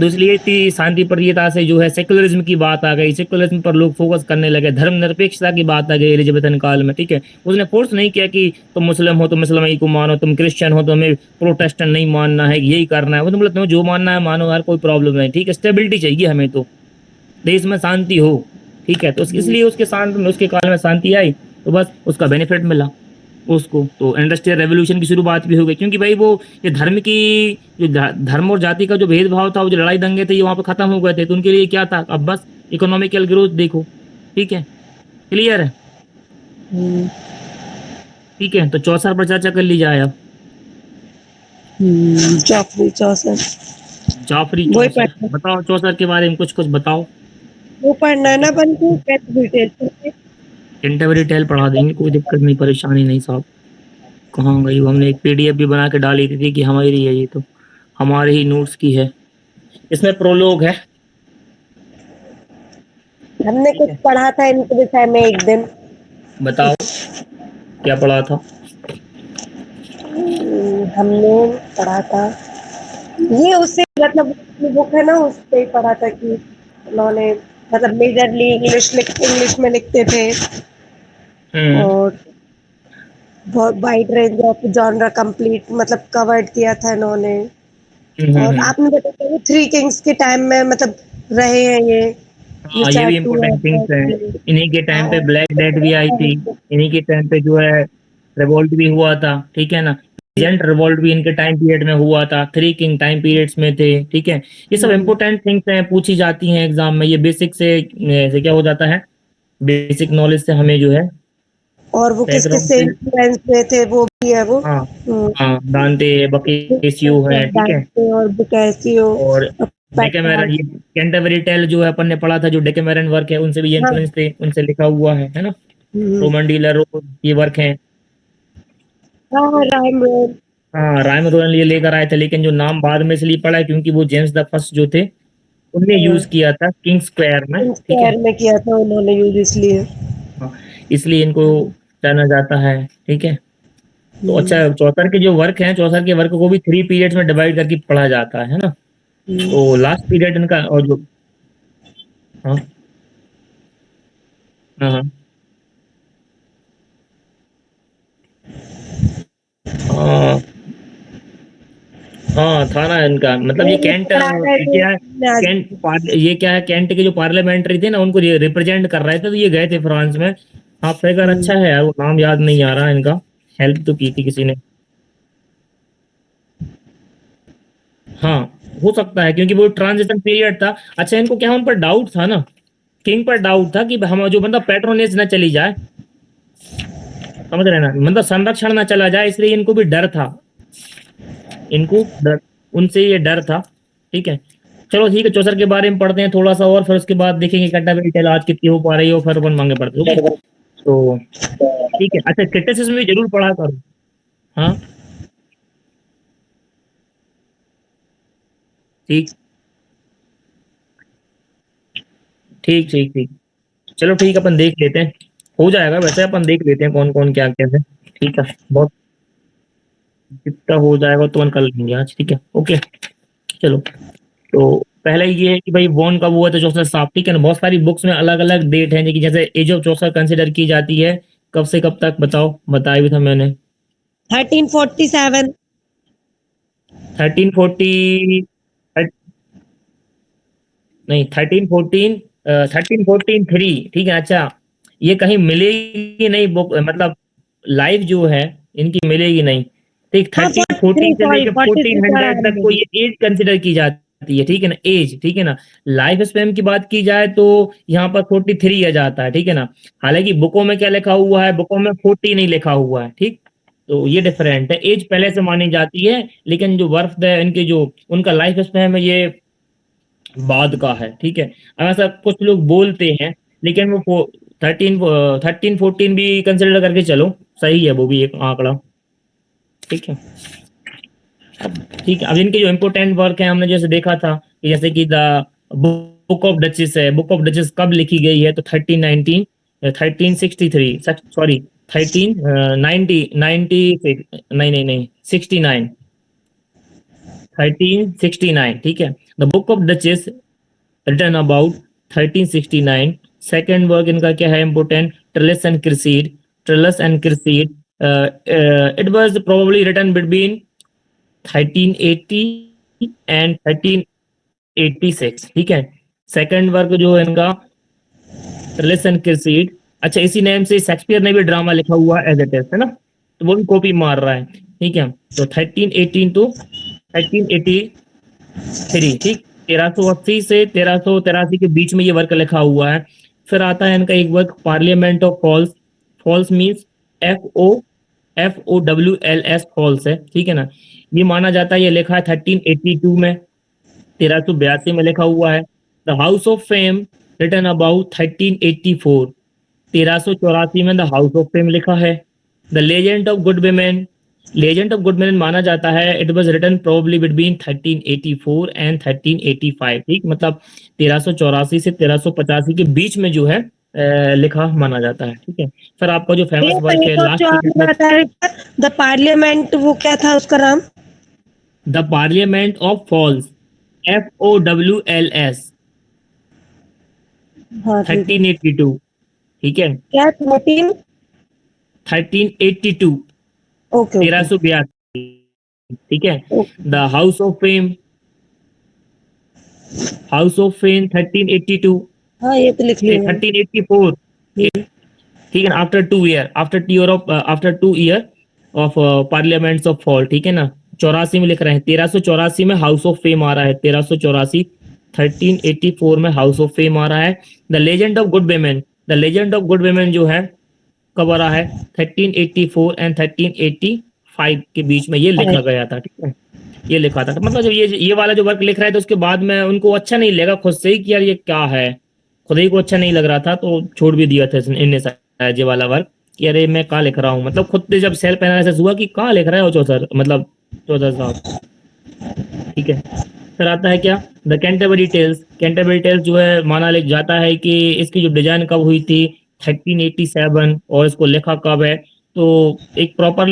तो इसलिए इतनी शांति प्रियता से जो है सेकुलरिज्म की बात आ गई, सेकुलरिज्म पर लोग फोकस करने लगे, धर्मनिरपेक्षता की बात आ गई एलिजाबेथन काल में। ठीक है, उसने फोर्स नहीं किया कि तुम मुस्लिम हो तो मुस्लिम ही को मानो, तुम क्रिश्चियन हो तो हमें प्रोटेस्टेंट नहीं मानना है, यही करना है। वो तो बोला तुम्हें जो मानना है मानो यार, कोई प्रॉब्लम नहीं। ठीक है, स्टेबिलिटी चाहिए हमें, तो देश में शांति हो। ठीक है, तो इसलिए उसके शांत में उसके काल में शांति आई, तो बस उसका बेनिफिट मिला उसको। तो इंडस्ट्रियल रेवोल्यूशन की शुरुआत भी हो गई, क्योंकि भाई वो ये धर्म की जो धर्म और जाति का जो भेदभाव था, वो जो लड़ाई दंगे थे, ये वहां पर खत्म हो गए थे, तो उनके लिए क्या था, अब बस इकोनॉमिकल ग्रोथ देखो। ठीक है, क्लियर है? ठीक है, तो चौसर पर चर्चा कर ली जाए अब। जॉफरी चौसर जाफरी वही चौसर, पढ़ना, बताओ चौसर के बारे में कुछ कुछ बताओ। वो पढ़ना है ना अपन को, कैसे डिटेल। कैंटरबरी टेल पढ़ा देंगे, कोई दिक्कत नहीं, परेशानी नहीं साहब। कहाँ गई वो, हमने एक पीडीएफ भी बना के डाली थी कि हमारी है ये, तो हमारे ही नोट्स की है, इसमें प्रोलोग है। हमने ठीक कुछ है, पढ़ा था इनके विषय में एक दिन। बताओ क्या पढ़ा था। हमने पढ़ा था ये, उससे मतलब बुक है ना, उससे ही पढ़ा था कि उन्होंने मतलब मेजरली इंग्लिश में लिखते थे, हम्म। और बहुत wide range of genre complete मतलब कवर्ड किया था इन्होंने। और आपने बताया 3 किंग्स के टाइम में मतलब रहे हैं ये हाँ, ये भी स्टैचू इम्पोर्टेंट थिंग्स हैं। है। इन्हीं के टाइम पे हाँ, ब्लैक डेथ भी आई थी, इन्हीं के टाइम पे जो है रिवॉल्ट भी हुआ था, ठीक है ना। लेजेंड रिवॉल्ट भी इनके टाइम पीरियड में हुआ था, थ्री किंग टाइम पीरियड्स में थे, ठीक है। ये सब इम्पोर्टेंट थिंग्स हैं, पूछी जाती हैं एग्जाम में। ये बेसिक से क्या हो जाता है, बेसिक नॉलेज से हमें जो है और वो बैकग्राउंड किस-किससे से। इन्फ्लुएंस हुए थे वो भी है वो। हाँ हुँ, हाँ, दांते बकेसियो है, ठीक है। डांटे और बोकासियो और डेकेमेरन, पेट्रार्च। ये कैंटरबरी टेल जो है अपन ने पढ़ा था, जो डेकेमेरन वर्क है, उनसे भी ये हाँ, इन्फ्लुएंस थे, उनसे लिखा हुआ है ना। हुँ, रोमन डी लरो ये वर्क है। हाँ, राइम रोड हाँ, राइम रोलन ये लेकर आए थे, लेकिन जो नाम बाद में इसलिए पड़ा है क्योंकि वो जेम्स द फर्स्ट जो थे उनने यूज किया था किंग स्क्वायर में, ठीक है। इंस्पायर में किया था उन्होंने यूज़ इसलिए। हाँ, इसलिए इनको जाना जाता है, ठीक है। तो हुँ, अच्छा, चौसर के जो वर्क हैं, चौसर के वर्क को भी थ्री पीरियड्स में डिवाइड करके पढ़ा जाता है ना। हुँ। तो लास्ट पीरियड इनका और जो, हाँ हाँ हाँ हाँ हाँ, था ना इनका, मतलब ये मैंने कैंट पढ़ा है ये जो क्या है, आज ये क्या है, कैंट के जो पार्लियामेंट्री थे ना उनको रिप्रेजेंट कर रहे थे, तो ये गए थे फ्रांस में। हाँ, फिगर हुँ, अच्छा है यार, वो नाम याद नहीं आ रहा इनका। हेल्प तो की थी किसी ने। हाँ, हो सकता है क्योंकि वो ट्रांजिशन पीरियड था। अच्छा, इनको क्या उन पर डाउट था ना, किंग पर डाउट था कि हम जो बंदा पेट्रोनेज ना चली जाए, समझ रहे हैं ना, मतलब संरक्षण ना चला जाए, इसलिए इनको भी डर था। इनको डर, उनसे ये डर था, ठीक है। चलो ठीक है, चौसर के बारे में पढ़ते हैं थोड़ा सा और, फिर उसके बाद देखेंगे कैंटरबरी टेल आज कितनी हो पा रही हो, फिर अपन मांगे पढ़ते, ओके। तो ठीक है, अच्छा क्रिटिसिज्म भी जरूर पढ़ा करो। हाँ, ठीक ठीक ठीक ठीक। चलो ठीक है, अपन देख लेते हैं, हो जाएगा वैसे, अपन देख लेते हैं कौन कौन क्या कैसे, ठीक है। बहुत जितना हो जाएगा तो अपन कर लेंगे आज, ठीक है, ओके। चलो, तो पहले ये है कि भाई बॉर्न कब हुआ था चौसर साहब, ठीक है ना। बहुत सारी बुक्स में अलग अलग डेट है, कि जैसे एज ऑफ चौसर कंसिडर की जाती है कब से कब तक, बताओ, बताया भी था मैंने। 1347 1340, नहीं 1314, 1314 3, ठीक है। अच्छा, ये कहीं मिलेगी नहीं बुक, मतलब लाइव जो है इनकी मिलेगी नहीं, ठीक। हाँ, 1340 43 से सॉरी लेकर 43 पढ़ा 1400 है तक को मैंने। ये एज कंसिडर की जाती है, ठीक है ना, एज, ठीक है ना। लाइफ स्पैन की बात की जाए तो यहाँ पर 43 आ जाता है, ठीक है ना। हालांकि बुकों में क्या लिखा हुआ है, बुकों में 40 नहीं लिखा हुआ है, ठीक। तो ये डिफरेंट है, एज पहले से मानी जाती है, लेकिन जो वर्थ है इनके जो उनका लाइफ स्पैन है ये बाद का है, ठीक है। अब ऐसा कुछ लोग बोलते हैं, लेकिन वो 13 14 भी कंसिडर करके चलो, सही है वो भी एक आंकड़ा, ठीक है। अब ठीक है, अब इनके जो इम्पोर्टेंट वर्क है हमने जैसे देखा था कि जैसे कि द बुक ऑफ डचेस है, बुक ऑफ डचेस कब लिखी गई है, तो 1319, 1363, सॉरी 1390 नहीं नहीं नहीं 69, 1369, ठीक है। The book of duchess written about 1369। Second work इनका क्या है important, Troilus and Criseyde, Troilus and Criseyde, it was probably written between 1380 and 1386, ठीक है। सेकेंड वर्क जो है इनका ट्रिलस एंड क्रिसीड, अच्छा इसी नेम से शेक्सपियर ने भी ड्रामा लिखा हुआ है एज इट इज, है ना, तो वो भी कॉपी मार रहा है, ठीक है। तो 1318 टू 1383, ठीक। 1380 से 1383 के बीच में ये वर्क लिखा हुआ है। फिर आता है इनका एक work parliament of fowls, fowls means FOWLS fowls है, ठीक है ना। ये माना जाता है, ये लिखा है 1382 में, 1382 में लिखा हुआ है। The house of fame written about 1384, 1384 में द हाउस ऑफ फेम लिखा है। The legend of good women, legend of good women माना जाता है it was written probably between 1384 and 1385, ठीक, मतलब 1384 से 1385 के बीच में जो है लिखा माना जाता है, ठीक है। फिर आपका जो फेमस भैया वर्क है एक और लास्ट जो पीरियड आपने में, बताया था द पार्लियामेंट वो क्या था उसका नाम? The parliament of fowls, FOWLS, हाँ, ठीक है। 1382, ठीक है। क्या 13? 1382, ओके, ओके, 1382, ठीक है। Okay. The house of fame 1382, हाँ, ये तो लिख ठीक है, लिया मैंने। 1384, जी। ठीक है ना, after 2 year of parliaments of fall, ठीक है ना, 84 में लिख रहे हैं, 1384 में हाउस ऑफ फेम आ रहा है, 1384, 1384 में हाउस ऑफ फेम आ रहा है। The legend of good women जो है कब आ रहा है, 1384 एंड 1385 के बीच में ये लिखा गया था, ठीक है, ये लिखा था। तो मतलब जब ये वाला जो वर्क लिख रहा है तो उसके बाद में उनको अच्छा नहीं लगा खुद से ही कि यार ये क्या है, खुद ही को अच्छा नहीं लग रहा था तो छोड़ भी दिया था इनने शायद ये वाला वर्क कि अरे मैं कहाँ लिख रहा हूँ, मतलब खुद से जब सेल्फ एनालिसिस हुआ कि कहाँ लिख रहा है वो चौधर, मतलब चौधर साहब, ठीक है। फिर आता है क्या, द कैंटरबरी टेल्स जो है माना लिख जाता है कि इसकी जो डिजाइन कब हुई थी, 1387, और इसको लिखा कब है, तो एक प्रॉपर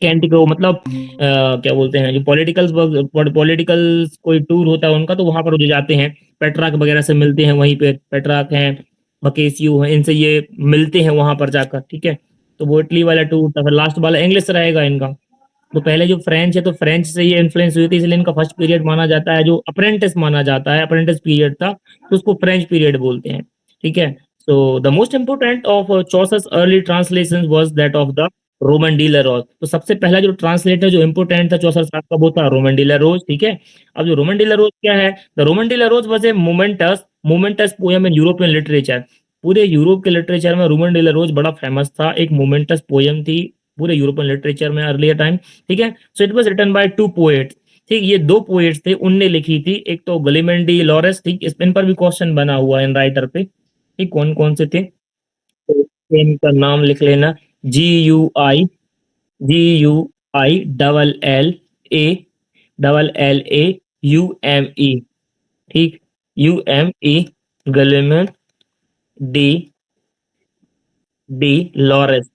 कैंट को मतलब क्या बोलते हैं, जो पॉलिटिकल्स कोई टूर होता है उनका, तो वहां पर वो जो जाते हैं पेट्राक वगैरह से मिलते हैं, वहीं पे पेट्राक हैं, बकेसियो हैं, इनसे ये मिलते हैं वहां पर जाकर, ठीक है। तो वो इटली वाला टूर था, फिर लास्ट वाला इंग्लिश रहेगा इनका। तो पहले जो फ्रेंच है तो फ्रेंच से ये इन्फ्लुएंस हुई थी, इसलिए इनका फर्स्ट पीरियड माना जाता है, जो अप्रेंटिस माना जाता है, अप्रेंटिस पीरियड था, तो उसको फ्रेंच पीरियड बोलते हैं, ठीक है। So the most important of Chaucer's early translation was that of the Roman de la Rose. तो सबसे पहला जो ट्रांसलेटर जो इंपोर्टेंट था चौसर साहब का वो था रोमन डी लेरोज, ठीक है। अब जो रोमन डी लेरोज क्या है, the Roman de la Rose was a momentous poem in European literature. पूरे यूरोप के लिटरेचर में रोमन डी लेरोज बड़ा फेमस था, एक मोमेंटस पोएम थी पूरे यूरोपियन लिटरेचर में अर्लियर टाइम, ठीक है। So it was written by two poets, ठीक, ये दो पोएट्स थे, उनने लिखी थी, एक तो गलिमेंडी लॉरेस, ठीक, इन पर भी क्वेश्चन बना हुआ है इन राइटर पे, ठीक, कौन कौन से थे, तो इनका नाम लिख लेना, GUI, GUI, ठीक, UME, गलिमन डी डी लॉरेस,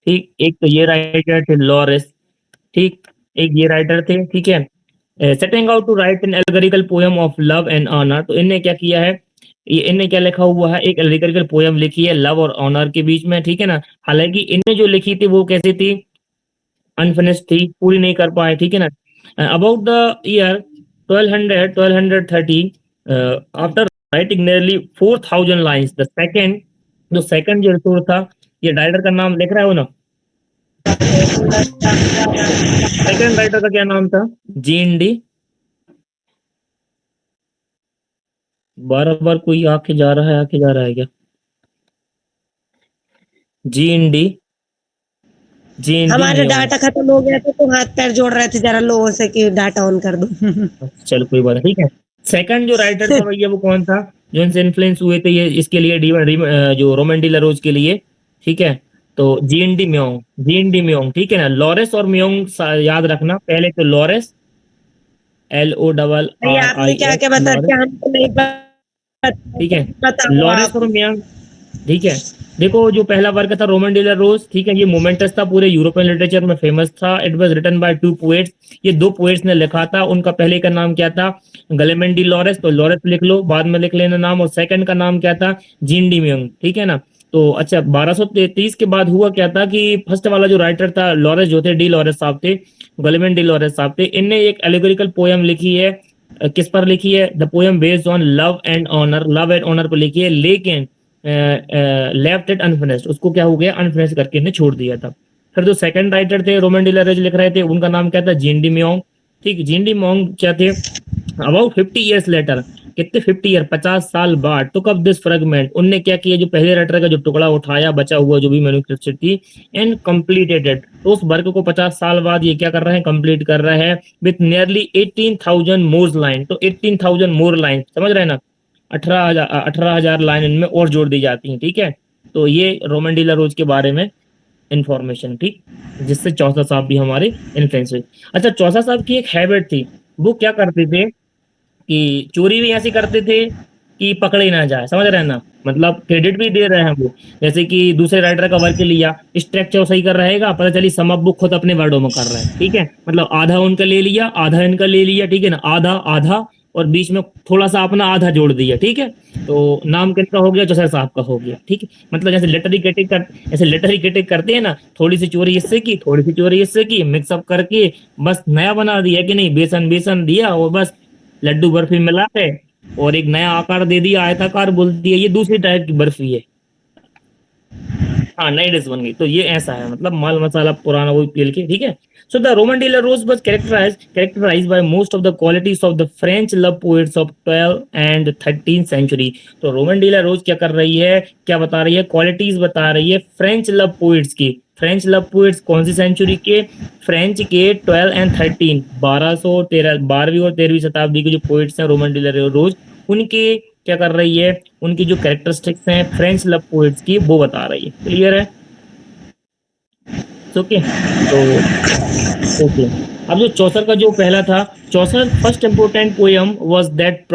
ठीक, एक तो ये राइटर थे लॉरेस, ठीक, एक ये राइटर थे, ठीक है। Setting out to write an allegorical poem of love and honour, तो इनने क्या किया है, ये इनने क्या लिखा हुआ है, एक एल्गोरिकल पोएम लिखी है लव और ऑनर के बीच में, ठीक है ना। हालांकि इनने जो लिखी थी वो कैसी थी, अनफिनिश्ड थी, पूरी नहीं कर पाए, ठीक है ना। About the year 1230, after writing nearly 4000 lines, जो सेकंड जो रिसोर्स था, ये राइटर का नाम लिख रहा है वो ना, सेकंड राइटर का क्या नाम था, जीन डी, बार बार कोई आके जा रहा है, आके जा रहा है क्या, जीन डी, जीन डी हमारा म्योंग, डाटा खत्म हो गया था तो हाथ पैर जोड़ रहे थे जरा लोगों से कि डाटा ऑन कर दो। चलो कोई बात नहीं, ठीक है। सेकंड जो राइटर था भैया वो कौन था, जो इनसे इन्फ्लुएंस हुए थे ये इसके लिए, जो रोमन डी लरोज के लिए, ठीक है। तो जीन डी म्योंग, ठीक है ना, लॉरेस और म्योंग याद रखना, पहले तो लॉरेस, भैया आपने क्या LORRIS, क्या बता लॉरेस, दिया, हमको नहीं पता, ठीक है, बताओ लॉरेस आप। और म्योंग, ठीक है। देखो जो पहला वर्क था रोमन डे ला रोज, ठीक है, ये मोमेंटस था, पूरे यूरोपियन लिटरेचर में फेमस था। It was written by two poets, ये दो पोएट्स ने लिखा था। उनका पहले का नाम क्या था? गलेमन डी लॉरेस, तो लॉरेस लिख लो, बाद में लिख लेना नाम। और सेकंड का नाम क्या था? जीन डी म्यूंग, ठीक है ना। तो अच्छा 1233 के बाद हुआ क्या था कि फर्स्ट वाला जो राइटर था लॉरेस जो थे, डी लॉरेस साहब थे, गलेमन डी लॉरेस साहब थे, इनने एक एलिगोरिकल पोयम लिखी है। किस पर लिखी है? The poem based on love and honour, love and honour पर लिखी है, लेकिन लेफ्ट इट अनफिनिश्ड, उसको क्या हो गया? अनफिनिश्ड करके इन्हें छोड़ दिया था। फिर जो सेकंड राइटर थे रोमन डी लॉरेस लिख रहे थे, उनका नाम क्या था? जीन डी म्योंग, ठीक। जीन डी म्योंग क्या थे? अबाउट 50 ईयर्स लेटर, कितने 50 ईयर, 50 साल बाद, टुक अप दिस फ्रेगमेंट, उनने क्या किया? जो पहले राइटर का जो टुकड़ा उठाया, बचा हुआ जो भी मैन्युस्क्रिप्ट थी, एंड कंप्लीटेड इट, तो उस वर्क को 50 साल बाद ये क्या कर रहे हैं? कंप्लीट कर रहे हैं विथ नियरली 18,000 मोर लाइन। तो 18,000 मोर लाइन, समझ रहे हैं ना? 18,000 लाइन इनमें और जोड़ दी जाती हैं, ठीक है। तो ये रोमन डी ला रोज के बारे में इंफॉर्मेशन, ठीक, जिससे चौसा साहब भी हमारे इन्फ्लुएंस हुए। अच्छा, चौसा साहब की एक हैबिट थी, वो क्या करते थे कि चोरी भी ऐसी करते थे कि पकड़े ना जाए, समझ रहे हैं ना? मतलब क्रेडिट भी दे रहे हैं वो, जैसे कि दूसरे राइटर का वर्क लिया, स्ट्रक्चर सही कर रहेगा, पता चली सम अप बुक खुद अपने वर्डों में कर रहे हैं, ठीक है। मतलब आधा उनका ले लिया, आधा इनका ले लिया, ठीक है ना, आधा आधा, और बीच में थोड़ा सा अपना आधा जोड़ दिया, ठीक है। तो नाम किसका हो गया? चौसर साहब का हो गया, ठीक है। मतलब जैसे लेटर ही करते हैं ना, थोड़ी सी चोरी इससे की, थोड़ी सी चोरी इससे की, मिक्सअप करके बस नया बना दिया कि नहीं, बेसन बेसन दिया और बस लड्डू बर्फी मिला है और एक नया आकार दे दिया, आयताकार, बोल दिया ये दूसरी टाइप की बर्फी है। हाँ, नई डिश बन गई। तो ये ऐसा है, मतलब माल मसाला पुराना वही पील के, ठीक है। So the Roman de la Rose was characterised by most of the qualities of the French love poets of 12 and 13 century. तो रोमन डे ला रोज क्या कर रही है? क्या बता रही है? क्वालिटीज बता रही है फ्रेंच लव पोएट्स की। फ्रेंच लव पोएट्स कौन सी सेंचुरी के? फ्रेंच के 12 एंड 13, 1213, 12वीं और 13वीं शताब्दी के जो पोएट्स हैं रोमन डे ला रोज, उनके क्या कर रही है? उनकी जो कैरेक्टरिस्टिक्स हैं फ्रेंच लव पोएट्स की, वो बता रही है। क्लियर है? ओके। तो ओके, अब जो चौसर का जो पहला था, Chaucer first important poem was that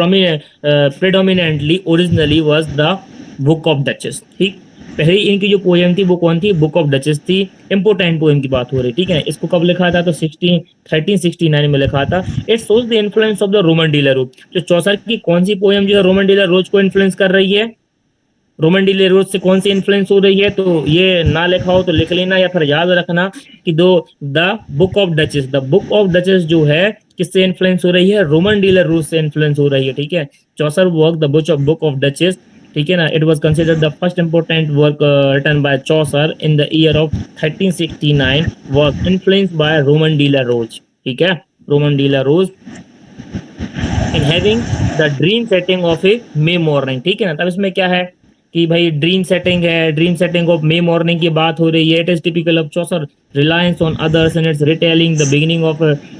predominantly originally was the book of duchess, ठीक। पहली इनकी जो पोयम थी वो कौन थी? बुक ऑफ डचेस थी। इंपोर्टेंट पोयम की बात हो रही, ठीक है। इसको कब लिखा था? तो 1369 में लिखा था। It shows the influence of the Roman de la Rose. जो चौसर की कौन सी पोयम जो है रोमन डे ला रोज को इन्फ्लुएंस कर रही है? रोमन डी ले रोज से कौन सी इन्फ्लुएंस हो रही है? तो ये ना लिखा हो तो लिख लेना, या फिर याद रखना कि the book of duchess, the book of duchess जो है किससे इन्फ्लुएंस हो रही है? रोमन डी ले रोज से इन्फ्लुएंस हो रही है, ठीक है। Chaucer work the book of duchess, ठीक है ना। It was considered the first important work written by Chaucer in the year of 1369, work influenced by Roman de la Rose, ठीक है। Roman de la Rose in having the dream setting of a May morning, ठीक है ना। तब इसमें क्या है कि भाई ड्रीम सेटिंग है, dream setting of May morning की बात हो रही है। It is typical of Chaucer reliance on others and it's retelling the beginning of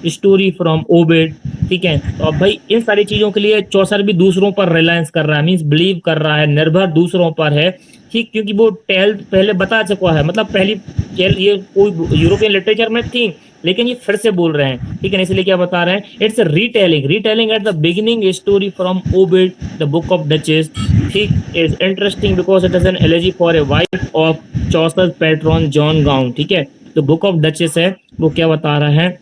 story from Ovid, ठीक है। तो अब भाई इन सारी चीजों के लिए चौसर भी दूसरों पर रिलायंस कर रहा है, मीन्स बिलीव कर रहा है, निर्भर दूसरों पर है, ठीक, क्योंकि वो टेल पहले बता चुका है, मतलब पहली ये कोई यूरोपियन लिटरेचर में थी, लेकिन ये फिर से बोल रहे हैं, ठीक है। इसलिए क्या बता रहे हैं? It's retelling at the beginning story from Ovid the book of duchess, ठीक, is interesting because it is an elegy for a wife of Chaucer patron John Gaunt, ठीक है। तो बुक ऑफ डचेस है वो क्या बता रहा है?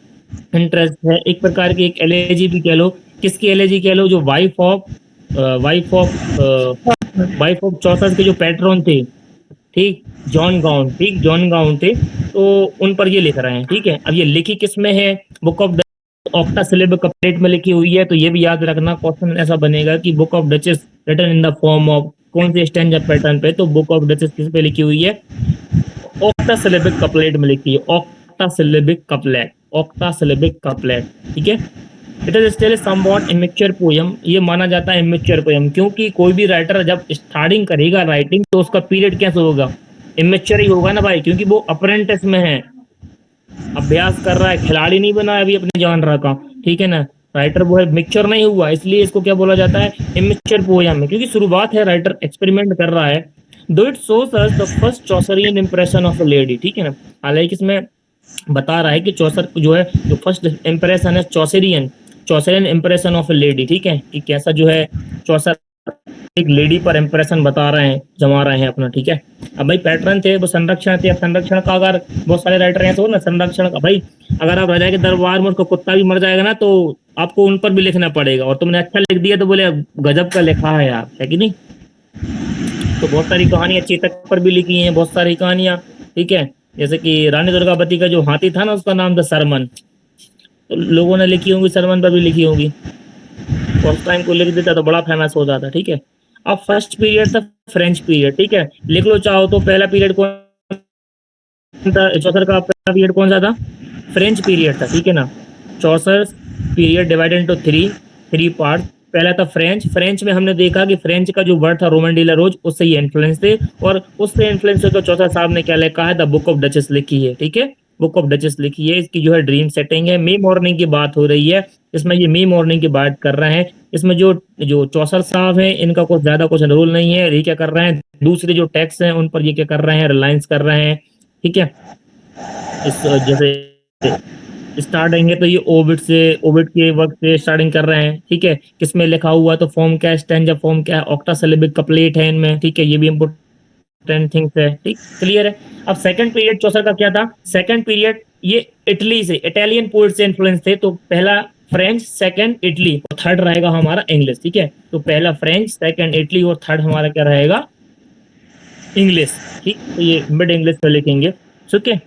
इंटरेस्ट है, एक प्रकार की एक एलेजी भी कह लो। किसकी एलेजी कह लो? जो वाइफ ऑफ चौसर के जो पैट्रॉन थे, ठीक, जॉन गाउन, ठीक, जॉन गाउन थे, तो उन पर ये लिख रहे हैं, ठीक है। अब ये लिखी किस में है? Book of octa syllabus couplet में लिखी हुई है। तो ये भी याद रखना, क्वेश्चन ऐसा बनेगा कि book of duchess written in the form of कौन से स्टैंजा पैटर्न पे? तो बुक ऑफ डचेस किस पे लिखी हुई है? ऑक्टा सिलेबस कपलेट में लिखी है, ऑक्टा सिलेबस कपलेट, ठीक है। It is still somewhat immature poem, ये माना जाता है इमेच्योर पोयम, क्योंकि कोई भी राइटर जब स्टार्टिंग करेगा राइटिंग तो उसका पीरियड कैसे होगा? इमेच्योर ही होगा ना भाई, क्योंकि वो अप्रेंटिस में है, अभ्यास कर रहा है, खिलाड़ी नहीं बना है अभी अपने जॉनर का, ठीक है ना। राइटर वो है, मैच्योर नहीं हुआ, इसलिए इसको क्या बोला जाता है? इमेच्योर पोयम है, क्योंकि शुरुआत है, राइटर एक्सपेरिमेंट कर रहा है। दो it shows us the first Chaucerian impression of a lady, ठीक है ना। हालांकि इसमें बता रहा है कि चौसर जो है, जो फर्स्ट इंप्रेशन है चौसरियन इंप्रेशन ऑफ अ लेडी, ठीक है, कि कैसा जो है चौसर एक लेडी पर इंप्रेशन बता रहे हैं, जमा रहे हैं अपना, ठीक है। अब भाई पैटर्न थे वो संरक्षण थे। अब संरक्षण का अगर बहुत सारे राइटर हैं तो ना संरक्षण का, भाई अगर आप राजा के दरबार में उसको कुत्ता भी मर जाएगा ना तो आपको उन पर भी लिखना पड़ेगा, और तुमने अच्छा लिख दिया तो बोले गजब का लिखा है यार, है कि नहीं। तो बहुत सारी कहानियां चेतक पर भी लिखी हैं, बहुत सारी कहानियां, ठीक है। जैसे कि रानी दुर्गावती का जो हाथी था ना उसका नाम था सरमन, तो लोगों ने लिखी होंगी, सरमन पर भी लिखी होंगी। उस टाइम को लिख देता तो बड़ा फेमस हो जाता, ठीक है। अब फर्स्ट पीरियड था फ्रेंच पीरियड, ठीक है। लिख लो चाहो तो पहला पीरियड कौन था, चौसर का पहला पीरियड कौन सा था, फ्रेंच पीरियड था, ठीक है ना। Chaucer period divided into three part. पहला था फ्रेंच। फ्रेंच में हमने देखा कि फ्रेंच का जो वर्ड था रोमन डिला रोज, उससे ये इन्फ्लुएंस थे, और उससे इन्फ्लुएंस होकर चौथा साहब ने क्या लिखा है, द बुक ऑफ डचेस लिखी है, ठीक है। बुक ऑफ डचेस लिखी है, इसकी जो है ड्रीम सेटिंग है, मे मॉर्निंग की बात हो रही है इसमें, ये मे मॉर्निंग की बात कर रहे हैं। इसमें जो जो चौसर साहब हैं इनका कुछ ज्यादा कुछ रोल नहीं है, ये क्या कर रहे हैं, दूसरे जो टैक्स हैं उन पर ये क्या कर रहे हैं, रिलायंस कर रहे हैं, ठीक है। इस जैसे स्टार्टिंग है तो ये ओविड से, ओविड के वक्त से स्टार्टिंग कर रहे हैं, ठीक है। किसमें लिखा हुआ तो फॉर्म क्या है, स्टैंजा फॉर्म क्या है, ऑक्टासिलेबिक कपलेट है इनमें, ठीक है। ये भी इंपॉर्टेंट थिंग्स है, ठीक, क्लियर है। अब सेकंड पीरियड चौसर का क्या था, सेकंड पीरियड ये इटली से, इटालियन पोएट से इन्फ्लुएंस थे। तो पहला फ्रेंच, सेकंड इटली, और थर्ड रहेगा हमारा इंग्लिश, ठीक है। तो पहला फ्रेंच, सेकंड इटली, और थर्ड हमारा क्या रहेगा, इंग्लिश, ठीक। तो ये मिड इंग्लिश में लिखेंगे, ठीक है।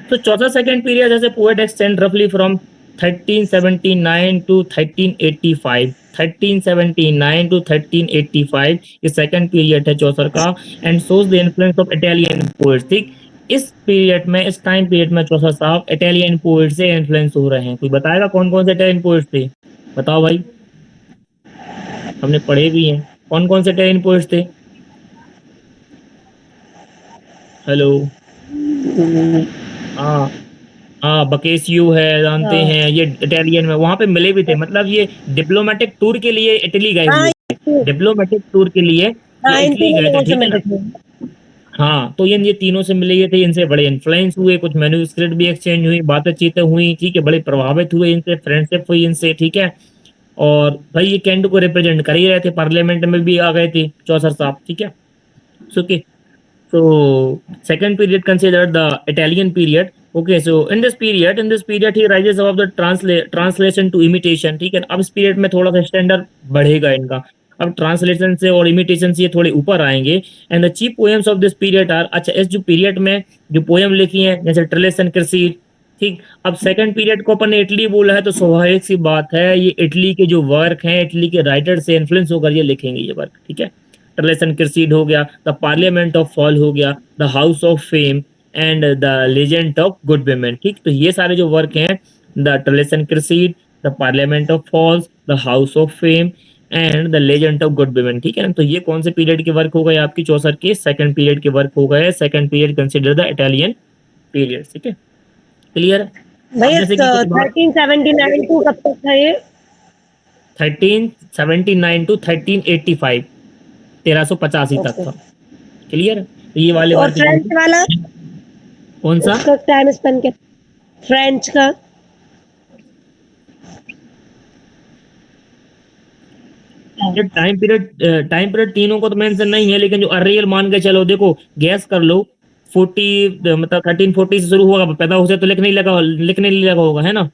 तो चौथा सेकंड पीरियड जैसे पोएट एक्सटेंड रफली फ्रॉम 1379 टू 1385, 1379 टू 1385 ये सेकंड पीरियड है चौसर का, and shows the influence of Italian poets, ठीक। इस पीरियड में, इस टाइम पीरियड में चौसर साहब इटालियन पोएट से इन्फ्लुएंस हो रहे हैं। कोई बताएगा कौन कौन से इटालियन पोएट्स थे, बताओ भाई, हमने पढ़े भी हैं, कौन कौन से इटालियन पोएट्स थे। हेलो, हाँ हाँ, बकेसियो है, जानते हाँ, हैं, ये इटालियन में वहां पे मिले भी थे, मतलब ये डिप्लोमेटिक टूर के लिए इटली गए हाँ, हुए थे, डिप्लोमेटिक टूर के लिए ये हाँ, इन इटली तीनों गए थे, लोगों से ठीक है ना। मिले थे। हाँ, तो ये तीनों से मिले ये थे, इनसे बड़े इन्फ्लुएंस हुए, कुछ मैन्युस्क्रिप्ट भी एक्सचेंज हुई, बातचीतें हुई, ठीक है, बड़े प्रभावित हुए इनसे, फ्रेंडशिप हुई इनसे, ठीक है। और भाई ये कैंट को रिप्रेजेंट कर ही रहे थे, पार्लियामेंट में भी आ गए थे चौसर साहब, ठीक है। Okay, so second period considered the Italian period. Okay, so in this period he rises above the translation to imitation, ठीक है। अब इस पीरियड में थोड़ा सा स्टैंडर्ड बढ़ेगा इनका, अब ट्रांसलेशन से और इमिटेशन से ये थोड़े ऊपर आएंगे। And the chief poems of this period are, अच्छा इस जो पीरियड में जो पोएम लिखी है जैसे ट्रिलेस एंड क्रेसीड, ठीक। अब सेकंड पीरियड को अपन ने इटली बोला है तो स्वाभाविक सी बात है ये इटली के जो वर्क हैं, इटली के राइटर से इन्फ्लुएंस होकर ये लिखेंगे ये वर्क, ठीक है। टर्लेसन क्रिसीड हो गया, द पार्लियामेंट ऑफ फॉल हो गया, the house of fame, and the legend of good women, ठीक। तो ये सारे जो वर्क हैं, the Troilus and Criseyde, the parliament of fowls, the house of fame, and the legend of good women, ठीक है ना। तो ये कौन से पीरियड के वर्क हो गए आपकी चौसर के, सेकंड पीरियड के वर्क हो गए। Second period consider the Italian period, ठीक है, क्लियर है। अब भैया जैसे कि कुछ बात, 1379 टू कब तक था ये? 1379 टू 1385, 1385 तक ओके। था, क्लियर। तो ये वाले और वर्क फ्रेंच वाला, कौन सा, उसका टाइम स्पेन क्या? फ्रेंच का? ये टाइम पीरियड तीनों को तो मेंशन नहीं है, लेकिन जो अर्रियल मान के चलो, देखो गैस कर लो, 40 मतलब 1340 से शुरू होगा, पैदा हो से तो लिखने नहीं लगा होगा, है ना।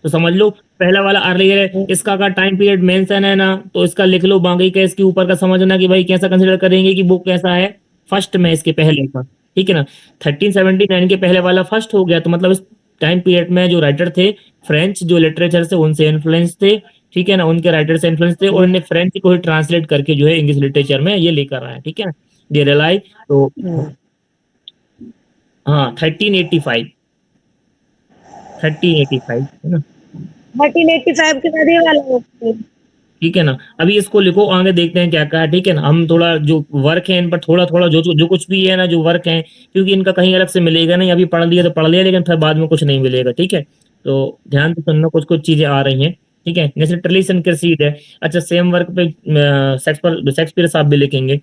तो समझ लो पहला वाला अर्लियर है, इसका अगर टाइम पीरियड मेंशन है ना तो इसका लिख लो, बाकी का इसके ऊपर का समझना कि भाई कैसा कंसिडर करेंगे कि वो कैसा है, फर्स्ट में इसके पहले का, ठीक है ना। 1379 के पहले वाला फर्स्ट हो गया, तो मतलब इस टाइम पीरियड में जो राइटर थे फ्रेंच जो लिटरेचर से उनसे इन्फ्लुएंस थे, ठीक है ना, उनके राइटर से इन्फ्लुएंस थे, और इन्हें फ्रेंच को ही ट्रांसलेट करके जो है इंग्लिश लिटरेचर में ये लेकर आए, ठीक है। दे रिलाई तो हाँ 1385, 1385 है ना, 1385 के बाद ये वाला होता है। ठीक है ना। अभी इसको लिखो, आगे देखते हैं क्या क्या है, ठीक है ना। हम थोड़ा जो वर्क है इन पर थोड़ा थोड़ा जो कुछ भी है ना जो वर्क है, क्योंकि इनका कहीं अलग से मिलेगा नहीं, अभी पढ़ लिया तो पढ़ लिया, लेकिन फिर बाद में कुछ नहीं मिलेगा, ठीक है। तो ध्यान से सुनना, कुछ कुछ चीजें आ रही हैं, ठीक है। जैसे ट्रिलिस एंड क्रेसीड है, अच्छा सेम वर्क पे शेक्सपियर साहब भी लिखेंगे।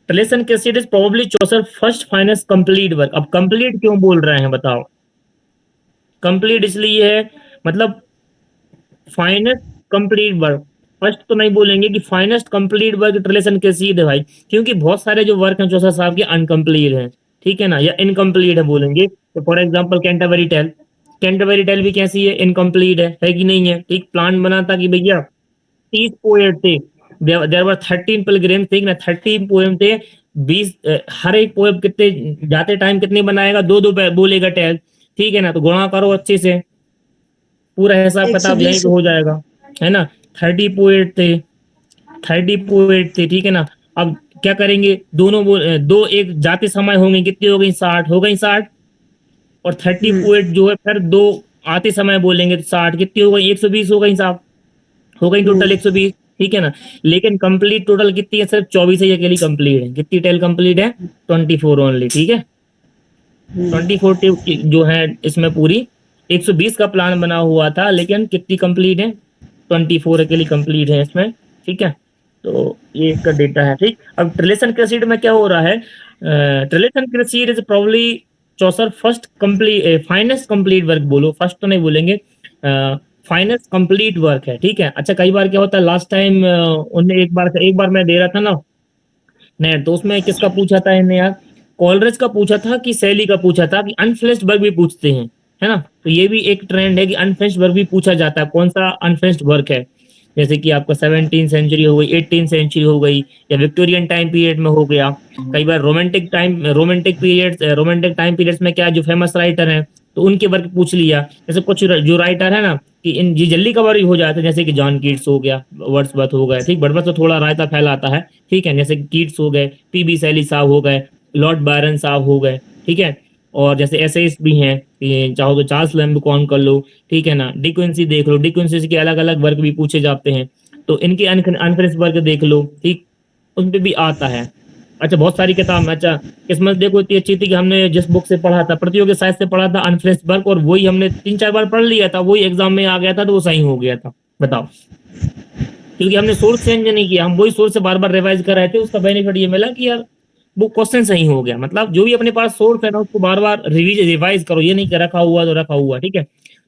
Troilus and Criseyde is probably Chaucer first finest complete work. अब कंप्लीट क्यों बोल रहे हैं बताओ, कंप्लीट इसलिए है, मतलब फाइनेस्ट कंप्लीट वर्क, फर्स्ट तो नहीं बोलेंगे कि फाइनेस्ट कंप्लीट वर्क ट्रेलेसन क्रेसीड है भाई, क्योंकि बहुत सारे जो वर्क हैं चौसा साहब के अनकम्प्लीट हैं, ठीक है ना, या इनकम्प्लीट है बोलेंगे। तो for example Canterbury tale, Canterbury tale भी कैसी है, इनकम्प्लीट है कि नहीं है, ठीक। प्लान बना था कि भैया 30 पोएट थे, देयर वर 13 पिलग्रिम, ठीक ना, 30 पोएम थे, 20 हर एक पोएम कितने जाते टाइम कितने बनाएगा, दो दो बोलेगा टेल, ठीक है ना, तो गुणा करो अच्छे से, पूरा हिसाब किताब यहीं 120 पे हो जाएगा, है ना। 30 पोएट थे, 30 पोएट थे, ठीक है ना। अब क्या करेंगे, दो एक जाते समय होंगे, कितनी हो गई, 60 हो गई, 60। और 30 हुँ, पोएट जो है फिर दो आते समय बोलेंगे तो 60 कितनी हो गई, 120 हो गई साहब, हो गई हुँ, टोटल 120, ठीक है ना। लेकिन कंप्लीट टोटल कितनी है, सिर्फ 24 ही अकेली कंप्लीट है, कितनी टेल कंप्लीट है, 24 ओनली, ठीक है। हुँ, 24 जो है इसमें पूरी 120 का प्लान बना हुआ था, लेकिन कितनी कंप्लीट है, 24 अकेली कंप्लीट है इसमें, ठीक है। तो ये इसका डेटा है, ठीक। अब ट्रिलेशन क्रेसिड में क्या हो रहा है, Troilus and Criseyde is probably Chaucer first complete finest complete work, बोलो फर्स्ट तो नहीं बोलेंगे, फाइनेस्ट कंप्लीट वर्क है, ठीक है। अच्छा कई बार क्या होता है, लास्ट टाइम उनने एक बार मैं दे रहा था ना नेट, तो उसमें किसका पूछा था इन्हें यार, कॉलरेज का पूछा था कि सैली का पूछा था, कि अनफिनिश्ड वर्क भी पूछते हैं, है ना। तो ये भी एक ट्रेंड है कि अनफिनिश्ड वर्क भी पूछा जाता है, कौन सा अनफिनिश्ड वर्क है, जैसे कि आपका 17th सेंचुरी हो गई, 18th सेंचुरी हो गई, या विक्टोरियन टाइम पीरियड में हो गया। कई बार रोमांटिक टाइम पीरियड्स में क्या, जो फेमस राइटर हैं तो उनके वर्क पूछ लिया, जैसे कुछ जो राइटर है ना, कि इन ये जल्दी कवर हो जाते हैं, जैसे कि जॉन कीट्स हो गया, वर्ड्सवर्थ हो गया, ठीक, वर्ड्सवर्थ तो थोड़ा रायता फैलाता है, ठीक है, जैसे कीट्स हो गए, पीबी शैली साहब हो गए, लॉर्ड बायरन साहब हो गए, ठीक है। और जैसे एसेइस्ट भी हैं, कि चाहो तो चार्ल्स लैम्ब्रोक्स कर लो, ठीक है ना, डिक्वेंसी देख लो, डिक्वेंसी के अलग अलग वर्क भी पूछे जाते हैं, तो इनके अनफिनिश्ड वर्क देख लो, ठीक, उन पे भी आता है। अच्छा बहुत सारी किताब में, अच्छा किस्मत देखो इतनी अच्छी थी कि हमने जिस बुक से पढ़ा था, प्रतियोगी साहित्य से पढ़ा था अनफिनिश्ड वर्क, और वही हमने 3-4 बार पढ़ लिया था, वही एग्जाम में आ गया था, तो वो सही हो गया था, बताओ। क्योंकि हमने सोर्स चेंज नहीं किया, हम वही सोर्स से बार बार रिवाइज कर रहे थे, उसका बेनिफिट ये मिला कि यार वो क्वेश्चन सही हो गया, मतलब जो भी अपने पास सोर्स है ना उसको बार बार रिवाइज करो, ये नहीं कि रखा हुआ तो रखा हुआ, ठीक है।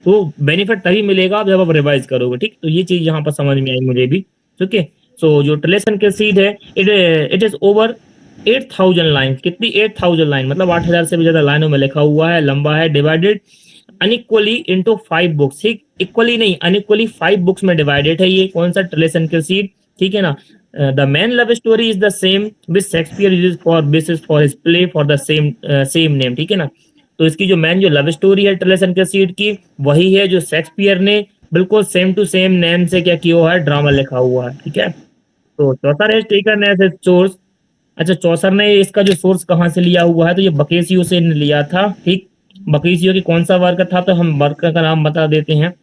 तो बेनिफिट तभी मिलेगा जब आप रिवाइज करोगे, ठीक। तो ये चीज यहाँ पर समझ में आई मुझे भी, ठीक है। सो जो ट्रिलेशन के सीड है, इट इज ओवर 8,000 लाइन, कितनी 8,000 लाइन, मतलब 8,000 से भी ज्यादा लाइनों में लिखा हुआ है, लंबा है, डिवाइडेड अनइक्वली इनटू 5 बुक्स, ठीक, इक्वली नहीं अनइक्वली 5 बुक्स में डिवाइडेड है, ये कौन सा ट्रिलेशन के सीड, ठीक है ना। The man love story is the same which Shakespeare uses for basis for his play for the same name, ठीक है ना। तो इसकी जो मैन जो लव स्टोरी है ट्रिलेशन के सीड की, वही है जो शेक्सपियर ने बिल्कुल सेम टू सेम नेम से क्या किया हुआ है, ड्रामा लिखा हुआ है, ठीक है। तो चौथा है टेकन एज ए सोर्स। अच्छा चौसर ने इसका जो सोर्स कहाँ से लिया हुआ है, तो ये बकेसियो से लिया था, ठीक। बकेसियो की कौन सा वर्क था, तो हम वर्क का नाम बता देते हैं।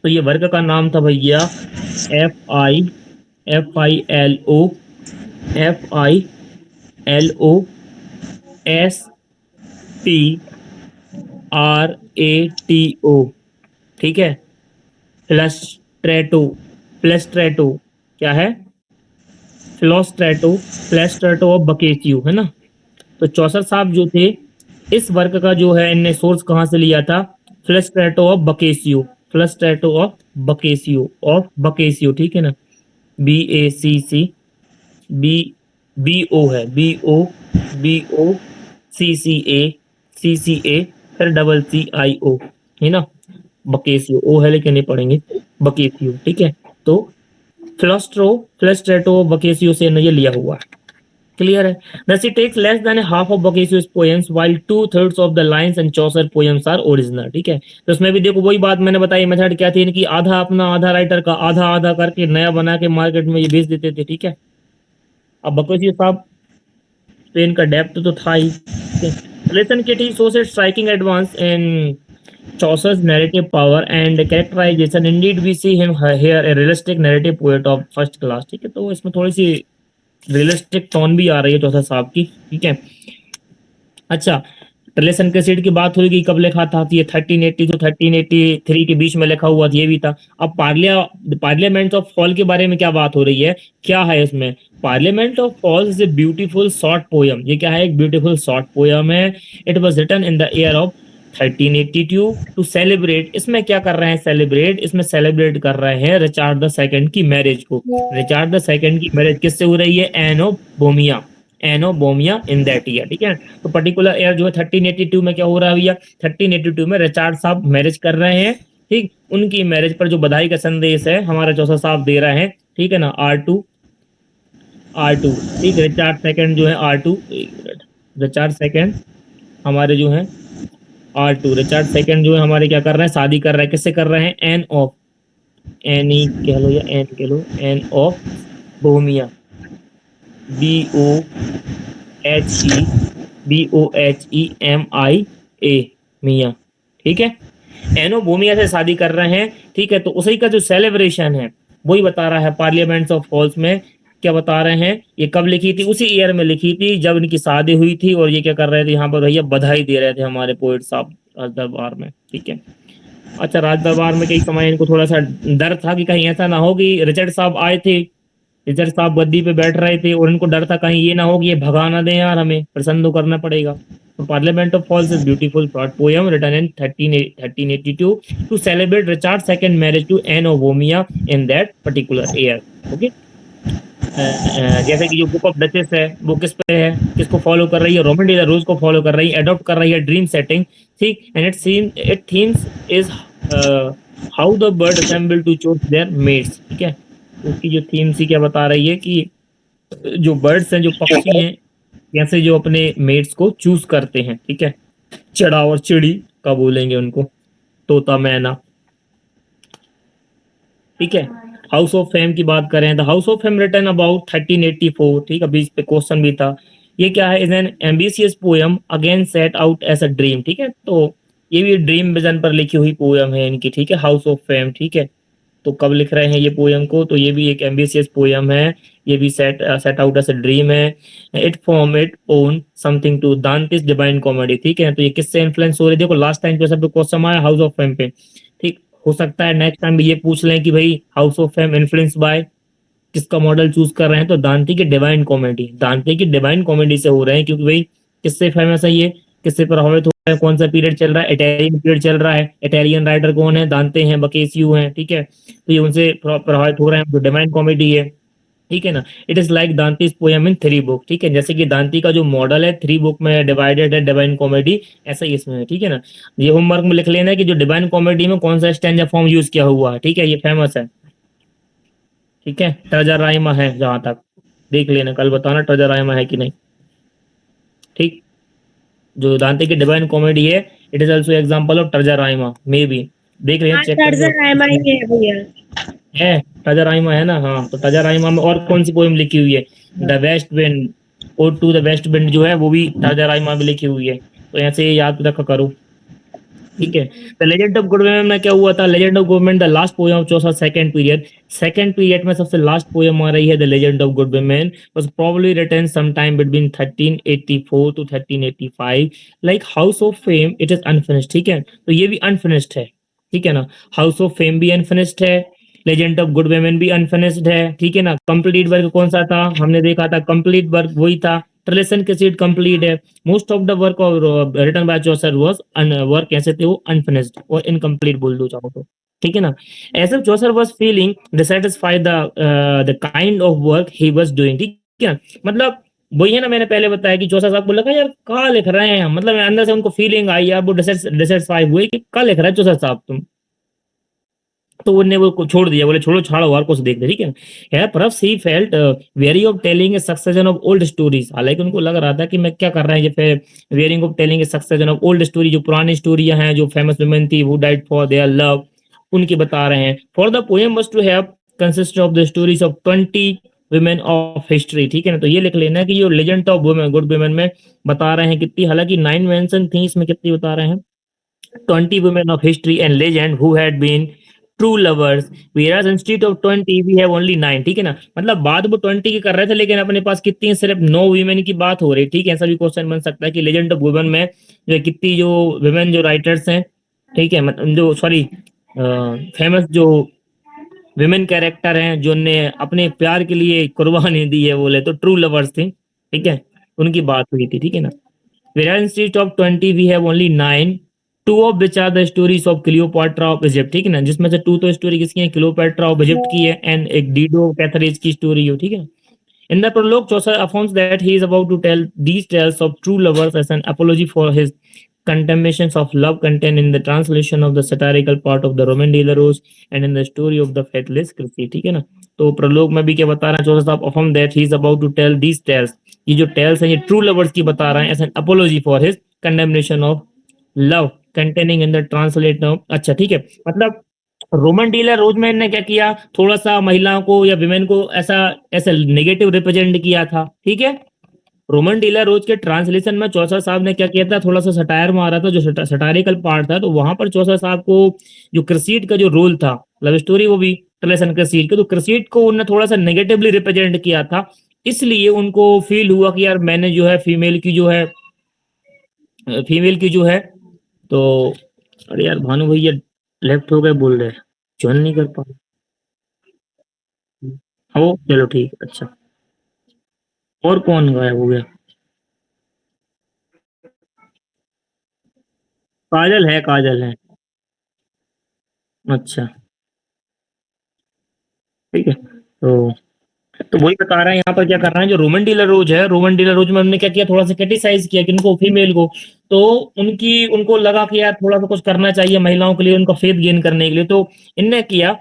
तो ये वर्क का नाम था भैया FILO FILOSTRATO, ठीक है। फ्लस्ट्रेटो, फ्लस्ट्रेटो क्या है, फ्लस्ट्रेटो ऑफ बकेसियो, है ना। तो चौसर साहब जो थे, इस वर्क का जो है इनने सोर्स कहाँ से लिया था, फ्लस्ट्रेटो ऑफ बकेसियो, फ्लस्ट्रेटो ऑफ बकेसियो, ठीक है ना। BACC, BO, फिर CCO, है ना। बकेसियो ओ है लेकिन नहीं पढ़ेंगे, बकेसियो, ठीक है। तो फ्लस्ट्रेटो बकेसियो से ये लिया हुआ है, क्लियर है। Thus it takes less than a half of Boccaccio's poems while 2/3 of the lines and Chaucer poems are original, ठीक है। तो इसमें भी देखो वही बात मैंने बताई, मेथड क्या थी इनकी, आधा अपना आधा राइटर का, आधा आधा करके नया बना के मार्केट में ये बेच देते थे, ठीक है। अब Boccaccio साहब तो इनका डेप्थ तो था ही, Listen Kitty shows a striking advance in Chaucer's narrative power and characterization. Indeed, we see him here a realistic narrative poet of first class, ठीक है। तो इसमें थोड़ी सी रियलिस्टिक टोन भी आ रही है चौथा साहब की, ठीक है। अच्छा ट्रिलेशन क्रेसिड की बात हुई कि कब लिखा था, तो ये 1380 to 1383 के बीच में लिखा हुआ था, ये भी था। अब पार्लियामेंट ऑफ फॉल के बारे में क्या बात हो रही है, क्या है इसमें, parliament of fall is a beautiful short poem, ये क्या है, एक ब्यूटीफुल शॉर्ट पोयम है। It was written in the year of 1382 to celebrate, इसमें क्या कर रहे हैं सेलिब्रेट, इसमें सेलिब्रेट कर रहे हैं रिचार्ड द सेकंड की मैरिज को। रिचार्ड द सेकंड की मैरिज किससे हो रही है, एनो बोमिया इन दैट ईयर, ठीक है। तो पर्टिकुलर ईयर जो है 1382 में क्या हो रहा है भैया, 1382 में रिचार्ड साहब मैरिज कर रहे हैं, ठीक। उनकी मैरिज पर जो बधाई का संदेश है हमारा जोसेफ साहब दे रहे हैं, ठीक है ना, R2, ठीक। रिचार्ड सेकंड जो है R2, रिचार्ड सेकंड हमारे जो है R2, रिचार्ड सेकंड जो है हमारे क्या कर रहे हैं, शादी कर रहे हैं, किससे कर रहे हैं, एन ई कह लो या एन कह लो, एन ऑफ बोमिया, BOHE BOHEMIA, मिया, ठीक है। एनो बोमिया से शादी कर रहे हैं, ठीक है। तो उसी का जो सेलिब्रेशन है वही बता रहा है पार्लियामेंट्स ऑफ हॉल्स में, क्या बता रहे हैं, ये कब लिखी थी, उसी ईयर में लिखी थी जब इनकी शादी हुई थी। और ये क्या कर रहे थे यहाँ पर भैया, बधाई दे रहे थे हमारे पोएट साहब राज दरबार में, ठीक है। अच्छा, राज दरबार में कई समय इनको थोड़ा सा डर था कि कहीं ऐसा ना हो कि रिचर्ड साहब आए थे, रिचर्ड साहब गद्दी पे बैठ रहे थे और इनको डर था कहीं ये ना हो कि ये भगा ना दें यार, हमें प्रसन्न तो करना पड़ेगा। तो parliament of fowls is beautiful short poem written in 1382 to celebrate Richard second marriage to Anne of Bohemia in that particular year, okay. जैसे कि जो बुक ऑफ डचेस है वो किस पे है, किसको फॉलो कर रही है, रोमन डे रोज को फॉलो कर रही है, अडॉप्ट कर रही है ड्रीम सेटिंग, ठीक। And it themes is how the bird assemble to choose their mates, ठीक है। उसकी जो थीम सी क्या बता रही है कि जो बर्ड्स हैं, जो पक्षी हैं, कैसे जो अपने मेट्स को चूज करते हैं, ठीक है। चिड़ा और चिड़ी का बोलेंगे उनको, तोता मैना, ठीक है। हाउस ऑफ फेम की बात करें तो house of fame written about 1384, ठीक। अभी इस पे क्वेश्चन भी था, ये क्या है, is an ambitious poem again set out as a dream, ठीक है। तो ये भी ड्रीम विजन पर लिखी हुई पोएम है इनकी, ठीक है, हाउस ऑफ फेम, ठीक है। तो कब लिख रहे हैं ये पोएम को, तो ये भी एक एम्बिशियस पोएम है, ये भी set out as a dream है। It form it own something to Dante's divine comedy, ठीक है। तो ये किससे इन्फ्लुएंस हो रही है, देखो लास्ट टाइम जो सब क्वेश्चन आया हाउस ऑफ फेम पे, ठीक। हो सकता है नेक्स्ट टाइम भी ये पूछ लें कि भाई house of fame influence by किसका मॉडल चूज कर रहे हैं, तो दांती की डिवाइन कॉमेडी, दांती की डिवाइन कॉमेडी से हो रहे हैं, क्योंकि भाई किससे फेमस है ये, किससे प्रभावित हो रहा है, कौन सा पीरियड चल रहा है, इटालियन पीरियड चल रहा है। इटालियन राइटर कौन है, दांते हैं, बकेसियो हैं, ठीक है। तो ये उनसे प्रभावित हो रहे हैं, जो डिवाइन कॉमेडी है, ठीक है ना। It is like Dante's poem in 3 book, ठीक है। जैसे कि दांती का जो मॉडल है 3 बुक में डिवाइडेड है डिवाइन कॉमेडी, ऐसा ही इसमें है, ठीक है ना। ये होमवर्क में लिख लेना है कि जो डिवाइन कॉमेडी में कौन सा स्टैंजा फॉर्म यूज किया हुआ है, ठीक है, ये फेमस है, ठीक है। ट्रेजर राइमा है, जहां तक देख लेना, कल बताना ट्रेजर राइमा है कि नहीं, ठीक। जो दांते की डिवाइन कॉमेडी है, it is also example of treasure Raima, may be देख लेना, हाँ, चेक करके टर्जन आयमा ही है भैया। है। ट्रेजर राइमा है ना, हाँ। तो ट्रेजर राइमा में और कौन सी पोएम लिखी हुई है, the west wind, ode to the west wind जो है वो भी ट्रेजर राइमा में लिखी हुई है। तो ऐसे याद रखा करो, ठीक है। द लेजेंड ऑफ गुडमैन में क्या हुआ था, legend of goodman the last poem of Chaucer second period में सबसे लास्ट पोएम आ रही है, the legend of goodman was probably written some time between 1384 to 1385, like house of fame it is unfinished, ठीक है। तो ये भी अनफिनिश्ड है, ठीक है ना। हाउस ऑफ फेम भी अनफिनिश्ड है, लेजेंड ऑफ गुड वुमेन भी अनफिनिश्ड है, ठीक है ना। कंप्लीट वर्क कौन सा था, हमने देखा था कंप्लीट वर्क वही था, ट्रेलेसन के सीट कंप्लीट है। Most of the work of written by Chaucer was work कैसे थे वो अनफिनिश्ड और इनकम्प्लीट बोल दो चाहो तो, ठीक है ना। As if Chaucer was feeling dissatisfied the kind of work he was doing, ठीक है। मतलब वही है ना, मैंने पहले बताया कि चौसा साहब को लगा यार कहाँ लिख रहे हैं, मतलब अंदर से उनको फीलिंग आई यार, वो डिससैटिस्फाई हुए कि कहाँ लिख रहा है चौसा साहब तुम, तो उन्होंने वो छोड़ दिया, बोले छोड़ो छाड़ो और कुछ देख दे, ठीक है। है परहाप्स he felt very of telling a succession of old stories, हालांकि उनको लग रहा था कि मैं क्या कर रहा है ये फिर wearing of telling a succession of old story, जो पुरानी स्टोरियां हैं, जो फेमस वुमेन थी who died for their love, उनकी बता रहे हैं। For the poem was to have consist of the stories of 20 women of history, ठीक है ना। तो ये लिख लेना कि ये legend of women good women में बता रहे हैं कितनी, हालांकि 9 मेंशन थी, इसमें कितनी बता रहे हैं, 20 women of history and legend who had been true lovers, whereas instead of 20 we have only 9, ठीक है ना। मतलब बात वो 20 की कर रहे थे, लेकिन अपने पास कितनी है, सिर्फ 9 वीमेन की बात हो रही, ठीक है। ऐसा भी क्वेश्चन बन सकता है कि लेजेंड ऑफ वुमेन में जो कितनी जो वुमेन जो राइटर्स हैं, ठीक है, मतलब जो सॉरी फेमस जो विमेन कैरेक्टर हैं जो ने अपने प्यार के लिए कुर्बानी दी है, बोले तो ट्रू लवर्स थी, ठीक है, उनकी बात हुई थी, ठीक है ना। Whereas instead of 20 we have only 9, two of which are the stories of Cleopatra of Egypt, ठीक है ना, जिसमें से टू तो स्टोरी किसकी है, क्लियोपाट्रा ऑफ इजिप्ट की है, एंड एक डीडो कैथरीज की स्टोरी है, ठीक है। In the prologue, Chaucer affirms that he is about to tell these tales of true lovers as an apology for his contemplations of love contained in the translation of the satirical part of the Roman de la Rose and in the story of the faithless Christie, ठीक है ना। तो prologue में भी क्या बता रहे हैं चौधरी साहब, affirm that he is about to tell these tales, ये जो tales हैं ये true lovers की बता रहे हैं as an apology for his condemnation of love containing in the translation of, अच्छा ठीक है, मतलब रोमन डीलर रोजमैन ने क्या किया, थोड़ा सा महिलाओं को या विमेन को ऐसा ऐसा नेगेटिव रिप्रेजेंट किया था, ठीक है। रोमन डीलर रोज के ट्रांसलेशन में चौसर साहब ने क्या किया था, थोड़ा सा सटायर मारा था, जो सटारिकल पार्ट था, तो वहां पर चौसर साहब को जो क्रिसीड का जो रोल था, लव स्टोरी वो भी ट्रेसन क्रिसीड के, तो क्रिसीड को उन्होंने थोड़ा सा नेगेटिवली रिप्रेजेंट किया था, इसलिए उनको फील हुआ कि यार मैंने जो है फीमेल की जो है, तो अरे यार भानु भैया लेफ्ट हो गए बोल रहे, ज्वाइन नहीं कर पा, ओ चलो ठीक है, अच्छा और कौन गायब हो गया, काजल है, अच्छा ठीक है, तो वही बता रहे हैं यहाँ पर क्या कर रहे हैं, जो रोमन डीलर रोज है, रोमन डीलर रोज में हमने क्या किया, थोड़ा सा क्रिटिसाइज किया कि उनको फीमेल को, तो उनको लगा कि यार थोड़ा सा कुछ करना चाहिए महिलाओं के लिए, उनका फेथ गेन करने के लिए, तो इनने किया,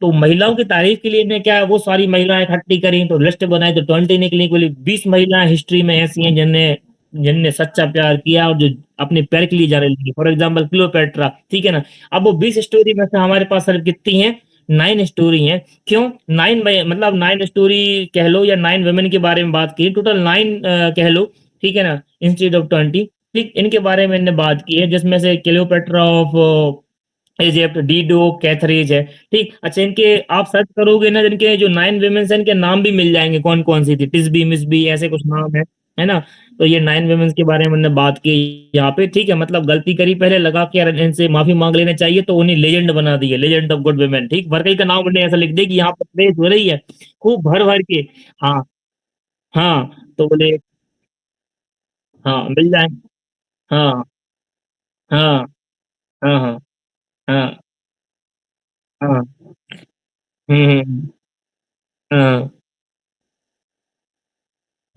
तो महिलाओं की तारीफ के लिए इन्हें क्या, वो सारी महिलाएं इकट्ठी करी, तो लिस्ट बनाई, तो 20 निकली, बोली 20 महिलाएं हिस्ट्री में ऐसी हैं जिनने जिनने सच्चा प्यार किया और जो अपने पैर के लिए जा रही, फॉर एग्जाम्पल क्लियोपेट्रा, ठीक है ना। अब वो 20 स्टोरी में से हमारे पास सिर्फ कितनी है, 9 स्टोरी हैं, क्यों 9, मतलब 9 स्टोरी कह लो या 9 वुमेन के बारे में बात की, टोटल 9 कह लो, ठीक है ना, इंस्टेड ऑफ 20, ठीक, इनके बारे में इन्होंने बात की है, जिसमें से क्लियोपेट्रा ऑफ इजिप्ट, डीडो, कैथरीज है, ठीक। अच्छा इनके आप सर्च करोगे ना, इनके जो 9 वुमेन्स हैं, इनके नाम भी मिल जाएंगे, कौन कौन सी थी, टिस्बी मिसबी ऐसे कुछ नाम है ना। तो ये 9 वुमेन्स के बारे में हमने बात की यहाँ पे, ठीक है, मतलब गलती करी पहले, लगा कि यार इनसे माफी मांग लेना चाहिए, तो उन्हें लेजेंड बना दिए, लेजेंड ऑफ गुड वुमेन, ठीक, भरकई का नाम उन्हें ऐसा लिख दे कि यहाँ पर प्रेस हो रही है खूब भर भर के, हाँ हाँ, तो बोले हाँ मिल जाए, हाँ हाँ हाँ हाँ हाँ हाँ, हम्म, हाँ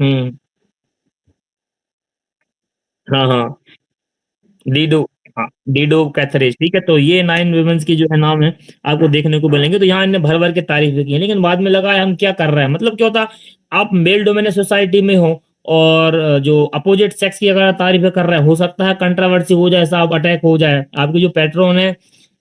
हम्म, हाँ हाँ, डीडो, हाँ डीडो कैथरीज, ठीक है, तो ये 9 वुमेन्स की जो है नाम है, आपको देखने को मिलेंगे, तो यहाँ इन्हें भर भर के तारीफ भी की है, लेकिन बाद में लगा हम क्या कर रहे हैं, मतलब क्या होता, आप मेल डोमिनेटेड सोसाइटी में हो और जो अपोजिट सेक्स की अगर तारीफ कर रहे हैं, हो सकता है कंट्रोवर्सी हो जाए, साहब अटैक हो जाए, आपके जो पैट्रोन है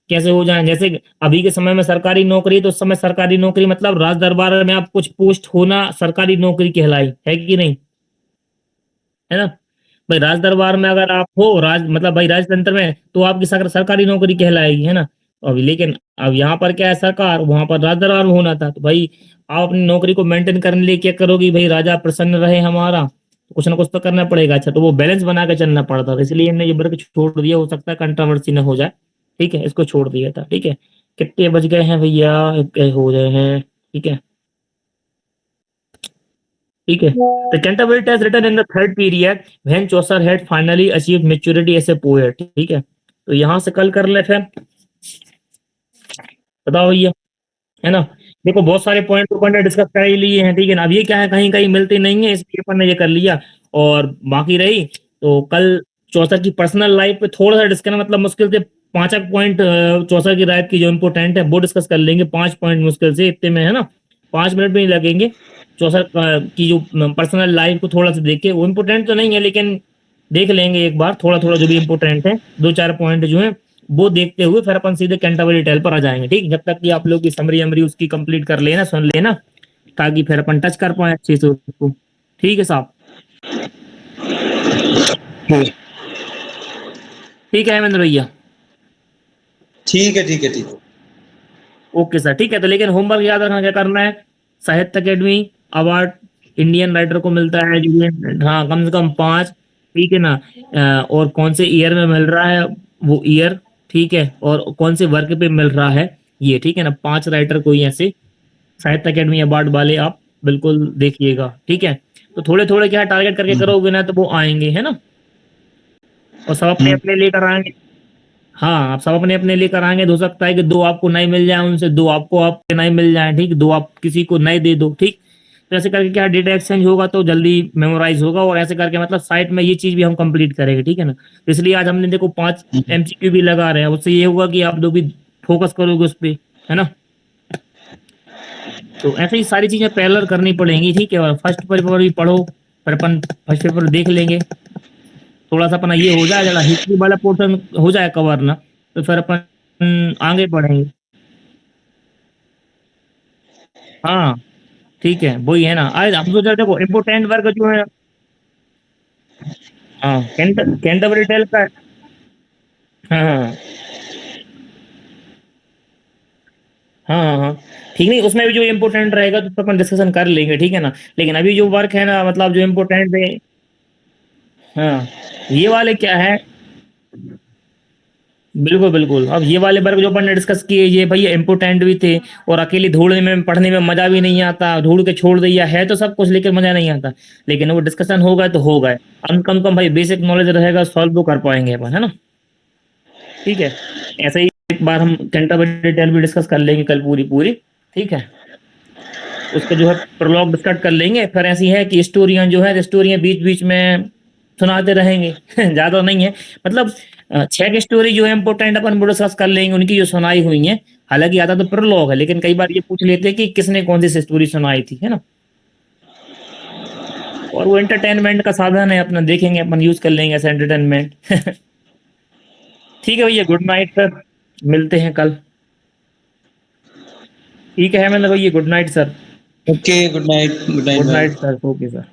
कैसे हो जाए, जैसे अभी के समय में सरकारी नौकरी, तो उस समय सरकारी नौकरी मतलब राज दरबार में आप कुछ पोस्ट होना सरकारी नौकरी कहलाई है कि नहीं, है ना। भाई राज दरबार में अगर आप हो, राज मतलब भाई राजतंत्र में, तो आपकी सरकारी नौकरी कहलाएगी, है ना। अब लेकिन अब यहाँ पर क्या है, सरकार, वहां पर राज दरबार में होना था, तो भाई आप अपनी नौकरी को मेंटेन करने के लिए क्या करोगी, भाई राजा प्रसन्न रहे हमारा, तो कुछ ना कुछ तो करना पड़ेगा, अच्छा तो वो बैलेंस बना के चलना पड़ता था, इसलिए इन्हें ये वर्ग छोड़ दिया, हो सकता है कंट्रोवर्सी ना हो जाए, ठीक है, इसको छोड़ दिया था, ठीक है। कितने बज गए हैं भैया, हो गए हैं, ठीक है, ठीक है। The Canterbury Tales written in the third period when Chaucer had finally achieved maturity as a poet, ठीक है, तो यहाँ से कल कर ले फिर, बताओ भैया, है ना। देखो बहुत सारे पॉइंट अपन ने डिस्कस कर ही लिए हैं, ठीक है ना, अब ये क्या है कहीं कहीं मिलते नहीं है, इसलिए अपन ने ये कर लिया, और बाकी रही तो कल चौसर की पर्सनल लाइफ पे थोड़ा सा डिस्कस, मतलब मुश्किल से 5 पॉइंट चौसर की लाइफ की जो इंपोर्टेंट है वो डिस्कस कर लेंगे, 5 पॉइंट मुश्किल से इतने में, है ना, 5 मिनट भी नहीं लगेंगे, चौसर की जो पर्सनल लाइफ को थोड़ा सा देख के, वो इम्पोर्टेंट तो नहीं है लेकिन देख लेंगे एक बार, थोड़ा थोड़ा जो भी इम्पोर्टेंट है, 2-4 पॉइंट जो है वो देखते हुए फिर अपन सीधे कैंटरबरी टेल पर आ जाएंगे, ठीक, जब तक कि आप लोग की समरी अमरी उसकी कंप्लीट कर लेना, सुन लेना, ताकि फिर अपन टच कर पाए अच्छे से उसको, ठीक है साहब, ठीक है हेमेंद्र भैया, ठीक है ठीक है ठीक है। ओके सर, ठीक है, तो लेकिन होमवर्क याद रखना क्या करना है, साहित्य अकेडमी अवार्ड इंडियन राइटर को मिलता है जो, हाँ कम से कम 5, ठीक है ना, और कौन से ईयर में मिल रहा है वो ईयर, ठीक है, और कौन से वर्क पे मिल रहा है ये, ठीक है ना, 5 राइटर कोई ऐसे साहित्य अकेडमी अवार्ड वाले आप बिल्कुल देखिएगा, ठीक है, तो थोड़े थोड़े क्या टारगेट करके करोगे ना तो वो आएंगे, है ना, और सब अपने अपने लेकर आएंगे, हाँ, आप सब अपने-अपने लेकर आएँगे तो हो सकता है कि 2 आपको नए मिल जाएँ उनसे, 2 आपको आपके नए मिल जाएँ, ठीक? 2 आप किसी को नए दे दो, ठीक? तो ऐसे करके क्या डेटा एक्सचेंज होगा तो जल्दी मेमोराइज़ होगा और ऐसे करके मतलब साइट में ये चीज़ भी हम कंप्लीट करेंगे, ठीक है ना? तो इसलिए आज हमने देखो 5 एमसीक्यू भी लगा रहे हैं, उससे ये होगा कि आप लोग भी फ़ोकस करोगे उस पे, है ना? तो ऐसे ही सारी चीज़ें पैरेलल करनी पड़ेंगी, ठीक है? और फर्स्ट पेपर भी पढ़ो, फिर अपन फर्स्ट पेपर देख लेंगे। थोड़ा-सा अपना ये हो जाए जरा हिस्ट्री वाला पोर्शन हो जाए कवर ना, तो फिर अपन आगे बढ़ेंगे। हाँ, ठीक है, वही है ना। आज हम सोच रहे देखो इम्पोर्टेंट वर्क जो है हाँ, कैंटरबरी टेल का हाँ, हाँ, हाँ, हाँ, हाँ। ठीक नहीं, उसमें भी जो इम्पोर्टेंट रहेगा तो अपन डिस्कशन कर लेंगे, ठीक है ना? लेकिन अभी जो वर्क है ना मतलब जो इम्पोर्टेंट है हाँ, ये वाले क्या है बिल्कुल, बिल्कुल। अब ये वाले वर्ग जो अपन ने डिस्कस किए ये भैया इम्पोर्टेंट भी थे और अकेले ढूँढने में पढ़ने में मज़ा भी नहीं आता, ढूँढ के छोड़ दिया है तो सब कुछ लेकिन मज़ा नहीं आता। लेकिन वो डिस्कशन होगा तो होगा। कम भाई बेसिक नॉलेज रहेगा सॉल्व तो कर पाएँगे अपन, है ना? ठीक है? ऐसे ही एक बार हम कैंटरबरी डिटेल भी डिस्कस कर लेंगे कल पूरी, ठीक है? उसका जो है प्रोलॉग डिस्कस कर लेंगे, फिर ऐसी है कि स्टोरियाँ जो है स्टोरियाँ बीच-बीच में सुनाते रहेंगे। ज़्यादा नहीं है, मतलब 6 की स्टोरी जो है इम्पोर्टेंट अपन वो डिस्कस कर लेंगे, उनकी जो सुनाई हुई हैं। हालाँकि आधा तो प्रोलॉग है, लेकिन कई बार ये पूछ लेते हैं कि किसने कौन-सी स्टोरी सुनाई थी, है ना? और वो एंटरटेनमेंट का साधन है अपना देखेंगे अपन यूज़ कर लेंगे एज़ एंटरटेनमेंट। ठीक है भैया, गुड नाइट सर, मिलते हैं कल। ठीक है, हेमंत भैया, good night sir. Okay, good night good भाई। Night sir, okay sir.